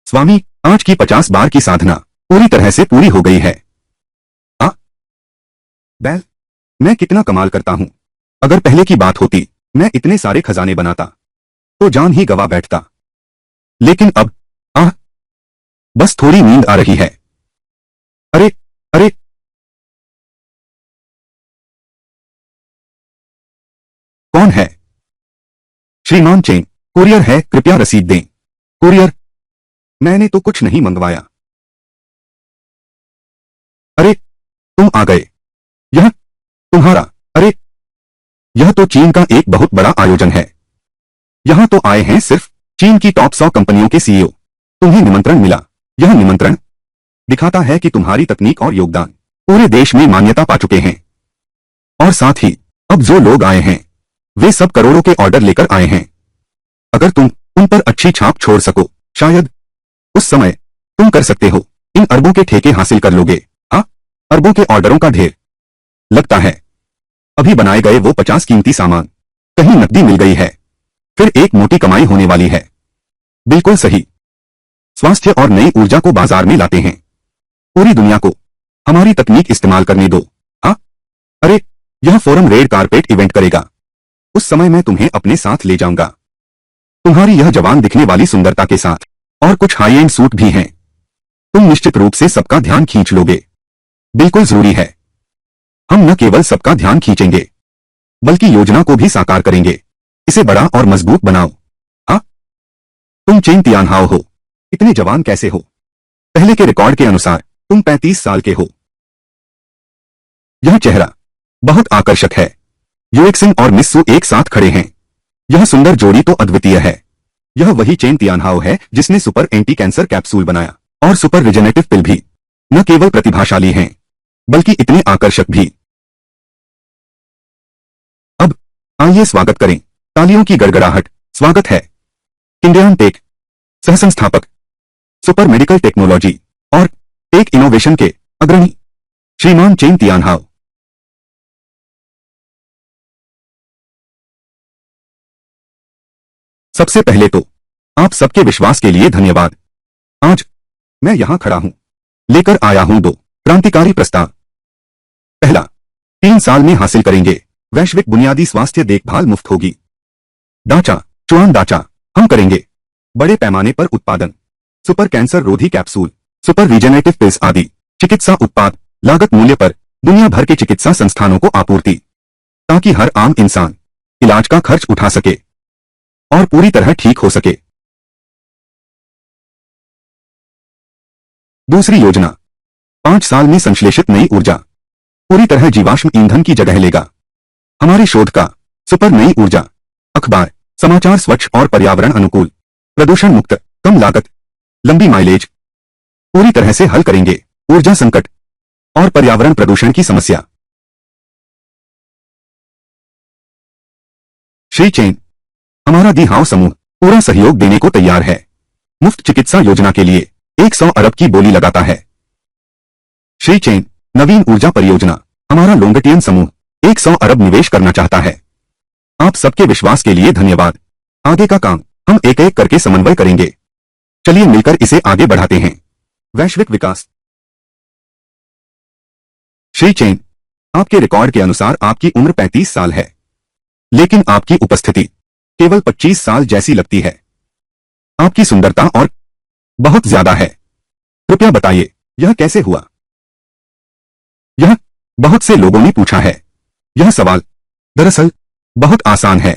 स्वामी, आज की 50 बार की साधना पूरी तरह से पूरी हो गई है। हाँ, बैल, मैं कितना कमाल करता हूँ। अगर पहले की बात होती, मैं इतने सारे खजाने बनाता तो जान ही गवा बैठता। लेकिन अब, आह, बस थोड़ी नींद आ रही है। अरे, अरे, कौन है? श्रीमान चेन, कुरियर है, कृपया रसीद दें। कुरियर? मैंने तो कुछ नहीं मंगवाया। अरे, तुम आ गए। यह तुम्हारा? अरे, यह तो चीन का एक बहुत बड़ा आयोजन है। यहां तो आए हैं सिर्फ चीन की टॉप 100 कंपनियों के सीईओ। तुम्हें निमंत्रण मिला। यह निमंत्रण दिखाता है कि तुम्हारी तकनीक और योगदान पूरे देश में मान्यता पा चुके हैं। और साथ ही, अब जो लोग आए हैं, वे सब करोड़ों के ऑर्डर लेकर आए हैं। अगर तुम उन पर अच्छी छाप छोड़ सको, शायद उस समय तुम कर सकते हो। इन अरबों के ठेके हासिल कर लोगे। हाँ, अरबों के ऑर्डरों का ढेर। लगता है अभी बनाए गए वो 50 कीमती सामान कहीं नकदी मिल गई है। फिर एक मोटी कमाई होने वाली है। बिल्कुल सही। स्वास्थ्य और नई ऊर्जा को बाजार में लाते हैं। पूरी दुनिया को हमारी तकनीक इस्तेमाल करने दो। हाँ, अरे, यह फोरम रेड कारपेट इवेंट करेगा। उस समय मैं तुम्हें अपने साथ ले जाऊंगा। तुम्हारी यह जवान दिखने वाली सुंदरता के साथ और कुछ हाई एंड सूट भी हैं। तुम निश्चित रूप से सबका ध्यान खींच लोगे। बिल्कुल जरूरी है। हम न केवल सबका ध्यान खींचेंगे, बल्कि योजना को भी साकार करेंगे। इसे बड़ा और मजबूत बनाओ। हाँ, तुम चेन तियानहाओ हो। इतने जवान कैसे हो? पहले के रिकॉर्ड के अनुसार तुम 35 साल के हो। यह चेहरा बहुत आकर्षक है। युएक्सिन और मिस्सू एक साथ खड़े हैं। यह सुंदर जोड़ी तो अद्वितीय है। यह वही चेन तियानहाओ है जिसने सुपर एंटी कैंसर कैप्सूल बनाया और सुपर रिजेनेटिव पिल भी। न केवल प्रतिभाशाली हैं, बल्कि इतने आकर्षक भी। अब आइए स्वागत करें। तालियों की गड़गड़ाहट। स्वागत है किंडियन टेक सहसंस्थापक, सुपर मेडिकल टेक्नोलॉजी और टेक इनोवेशन के अग्रणी श्रीमान चेन तियानहाओ। सबसे पहले तो आप सबके विश्वास के लिए धन्यवाद। आज मैं यहां खड़ा हूं, लेकर आया हूं 2 क्रांतिकारी प्रस्ताव। पहला, 3 साल में हासिल करेंगे वैश्विक बुनियादी स्वास्थ्य देखभाल मुफ्त होगी। ढांचा, चुआन ढांचा। हम करेंगे बड़े पैमाने पर उत्पादन, सुपर कैंसर रोधी कैप्सूल, सुपर रीजेनेरेटिव पिल्स आदि चिकित्सा उत्पाद लागत मूल्य पर दुनिया भर के चिकित्सा संस्थानों को आपूर्ति, ताकि हर आम इंसान इलाज का खर्च उठा सके और पूरी तरह ठीक हो सके। दूसरी योजना, 5 साल में संश्लेषित नई ऊर्जा पूरी तरह जीवाश्म ईंधन की जगह लेगा। हमारे शोध का सुपर नई ऊर्जा अखबार समाचार स्वच्छ और पर्यावरण अनुकूल, प्रदूषण मुक्त, कम लागत, लंबी माइलेज पूरी तरह से हल करेंगे ऊर्जा संकट और पर्यावरण प्रदूषण की समस्या। श्री चेन, हमारा दी हाउ समूह पूरा सहयोग देने को तैयार है। मुफ्त चिकित्सा योजना के लिए 100 अरब की बोली लगाता है। श्री चेन, नवीन ऊर्जा परियोजना, हमारा लोंगटियन समूह 100 अरब निवेश करना चाहता है। आप सबके विश्वास के लिए धन्यवाद। आगे का काम हम एक एक करके समन्वय करेंगे। चलिए मिलकर इसे आगे बढ़ाते हैं। वैश्विक विकास। श्री चेन, आपके रिकॉर्ड के अनुसार आपकी उम्र 35 साल है, लेकिन आपकी उपस्थिति केवल 25 साल जैसी लगती है। आपकी सुंदरता और बहुत ज्यादा है। कृपया बताइए, यह कैसे हुआ? यह बहुत से लोगों ने पूछा है। यह सवाल दरअसल बहुत आसान है।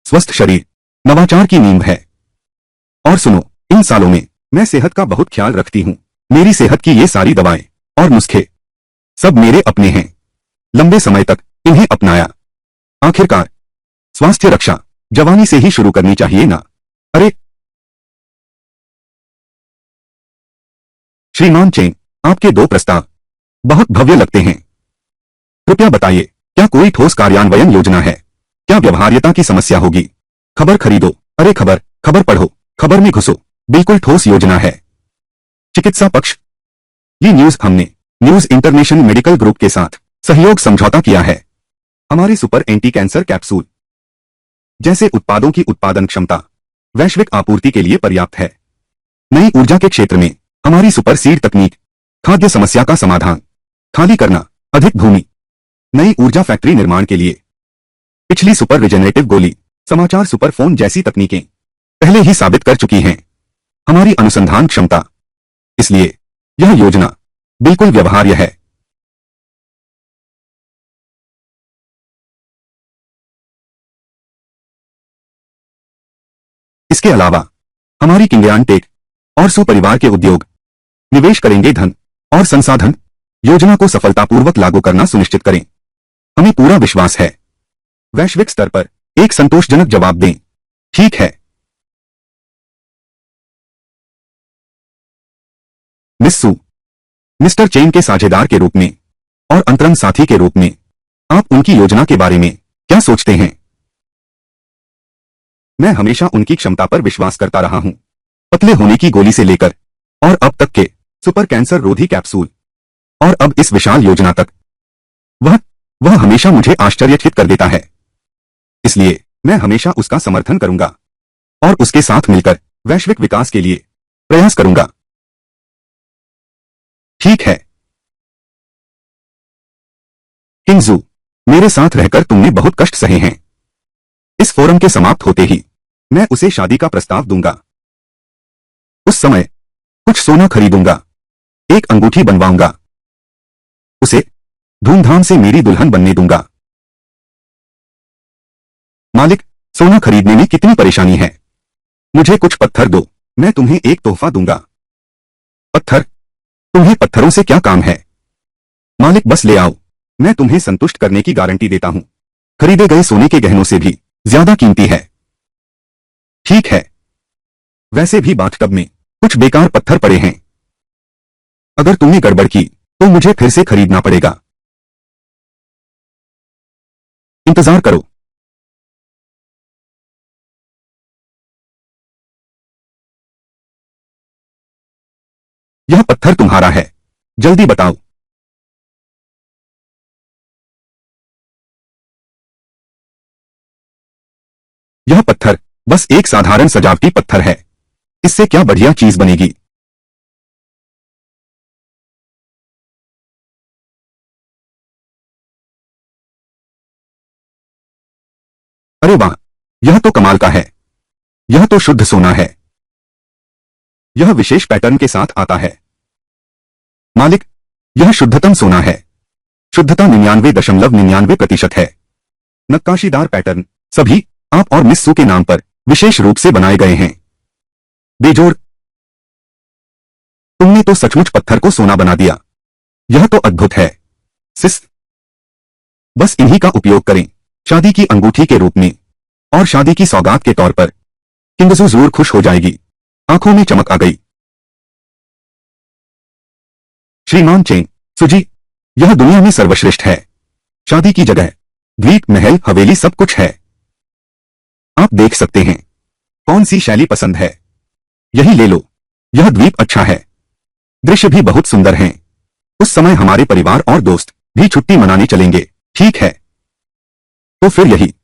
स्वस्थ शरीर नवाचार की नींव है। और सुनो, इन सालों में मैं सेहत का बहुत ख्याल रखती हूं। मेरी सेहत की ये सारी दवाएं और नुस्खे सब मेरे अपने हैं। लंबे समय तक इन्हें अपनाया। आखिरकार स्वास्थ्य रक्षा जवानी से ही शुरू करनी चाहिए ना? अरे श्रीमान चेन, आपके 2 प्रस्ताव बहुत भव्य लगते हैं। कृपया बताइए, क्या कोई ठोस कार्यान्वयन योजना है? क्या व्यवहार्यता की समस्या होगी? खबर खरीदो, अरे खबर पढ़ो, खबर में घुसो। बिल्कुल ठोस योजना है। चिकित्सा पक्ष। ये हमने न्यूज इंटरनेशनल मेडिकल ग्रुप के साथ सहयोग समझौता किया है। हमारे सुपर एंटी कैंसर कैप्सूल जैसे उत्पादों की उत्पादन क्षमता वैश्विक आपूर्ति के लिए पर्याप्त है। नई ऊर्जा के क्षेत्र में हमारी सुपर सीड तकनीक खाद्य समस्या का समाधान, खाली करना अधिक भूमि, नई ऊर्जा फैक्ट्री निर्माण के लिए पिछली सुपर रिजेनरेटिव गोली, समाचार सुपर फोन जैसी तकनीकें पहले ही साबित कर चुकी हैं हमारी अनुसंधान क्षमता। इसलिए यह योजना बिल्कुल व्यवहार्य है। इसके अलावा हमारी किंगयान टेक और सुपरिवार के उद्योग निवेश करेंगे धन और संसाधन योजना को सफलतापूर्वक लागू करना सुनिश्चित करें। हमें पूरा विश्वास है वैश्विक स्तर पर एक संतोषजनक जवाब दें। ठीक है मिस सू, मिस्टर चेन के साझेदार के रूप में और अंतरंग साथी के रूप में आप उनकी योजना के बारे में क्या सोचते हैं? मैं हमेशा उनकी क्षमता पर विश्वास करता रहा हूं। पतले होने की गोली से लेकर और अब तक के सुपर कैंसर रोधी कैप्सूल और अब इस विशाल योजना तक, वह हमेशा मुझे आश्चर्यचकित कर देता है। इसलिए मैं हमेशा उसका समर्थन करूंगा और उसके साथ मिलकर वैश्विक विकास के लिए प्रयास करूंगा। ठीक है किंगजू, मेरे साथ रहकर तुमने बहुत कष्ट सहे हैं। इस फोरम के समाप्त होते ही मैं उसे शादी का प्रस्ताव दूंगा। उस समय कुछ सोना खरीदूंगा, एक अंगूठी बनवाऊंगा, उसे धूमधाम से मेरी दुल्हन बनने दूंगा। मालिक, सोना खरीदने में कितनी परेशानी है। मुझे कुछ पत्थर दो, मैं तुम्हें एक तोहफा दूंगा। पत्थर? तुम्हें पत्थरों से क्या काम है? मालिक, बस ले आओ, मैं तुम्हें संतुष्ट करने की गारंटी देता हूं। खरीदे गए सोने के गहनों से भी ज्यादा कीमती है। ठीक है, वैसे भी बाथटब में कुछ बेकार पत्थर पड़े हैं। अगर तुमने गड़बड़ की तो मुझे फिर से खरीदना पड़ेगा। इंतजार करो। यह पत्थर तुम्हारा है, जल्दी बताओ। यह पत्थर बस एक साधारण सजावटी पत्थर है, इससे क्या बढ़िया चीज बनेगी। अरे वाह, यह तो कमाल का है। यह तो शुद्ध सोना है। यह विशेष पैटर्न के साथ आता है। मालिक, यह शुद्धतम सोना है। शुद्धता 99.99% है। नक्काशीदार पैटर्न सभी आप और मिस सू के नाम पर विशेष रूप से बनाए गए हैं। बेजोड़, तुमने तो सचमुच पत्थर को सोना बना दिया। यह तो अद्भुत है। सिस, बस इन्हीं का उपयोग करें शादी की अंगूठी के रूप में और शादी की सौगात के तौर पर। किंगजू जरूर खुश हो जाएगी। आंखों में चमक आ गई। श्रीमान चेन, सुजी, यह दुनिया में सर्वश्रेष्ठ है। शादी की जगह, द्वीप, महल, हवेली सब कुछ है। आप देख सकते हैं कौन सी शैली पसंद है। यही ले लो। यह द्वीप अच्छा है। दृश्य भी बहुत सुंदर हैं। उस समय हमारे परिवार और दोस्त भी छुट्टी मनाने चलेंगे। ठीक है, तो फिर यही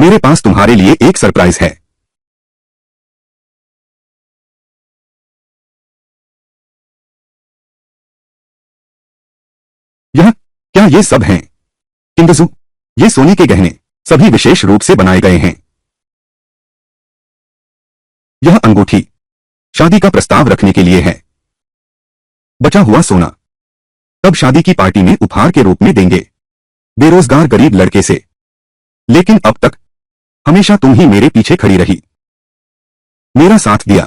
मेरे पास तुम्हारे लिए एक सरप्राइज है। यह क्या ये सब हैं? किंगजू, ये सोने के गहने सभी विशेष रूप से बनाए गए हैं। यह अंगूठी शादी का प्रस्ताव रखने के लिए है। बचा हुआ सोना तब शादी की पार्टी में उपहार के रूप में देंगे बेरोजगार गरीब लड़के से। लेकिन अब तक हमेशा तुम ही मेरे पीछे खड़ी रही, मेरा साथ दिया।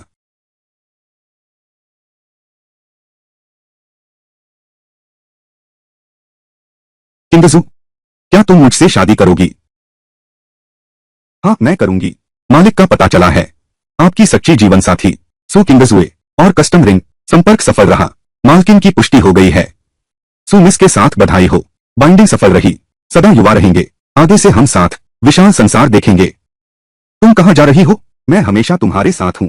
किंगजू, क्या तुम मुझसे शादी करोगी? हाँ, मैं करूंगी। मालिक का पता चला है, आपकी सच्ची जीवन साथी सु किंगजुए और कस्टम रिंग संपर्क सफल रहा। मालकिन की पुष्टि हो गई है। सु मिस के साथ बधाई हो, बाइंडिंग सफल रही। सदा युवा रहेंगे। आगे से हम साथ विशाल संसार देखेंगे। तुम कहां जा रही हो? मैं हमेशा तुम्हारे साथ हूं।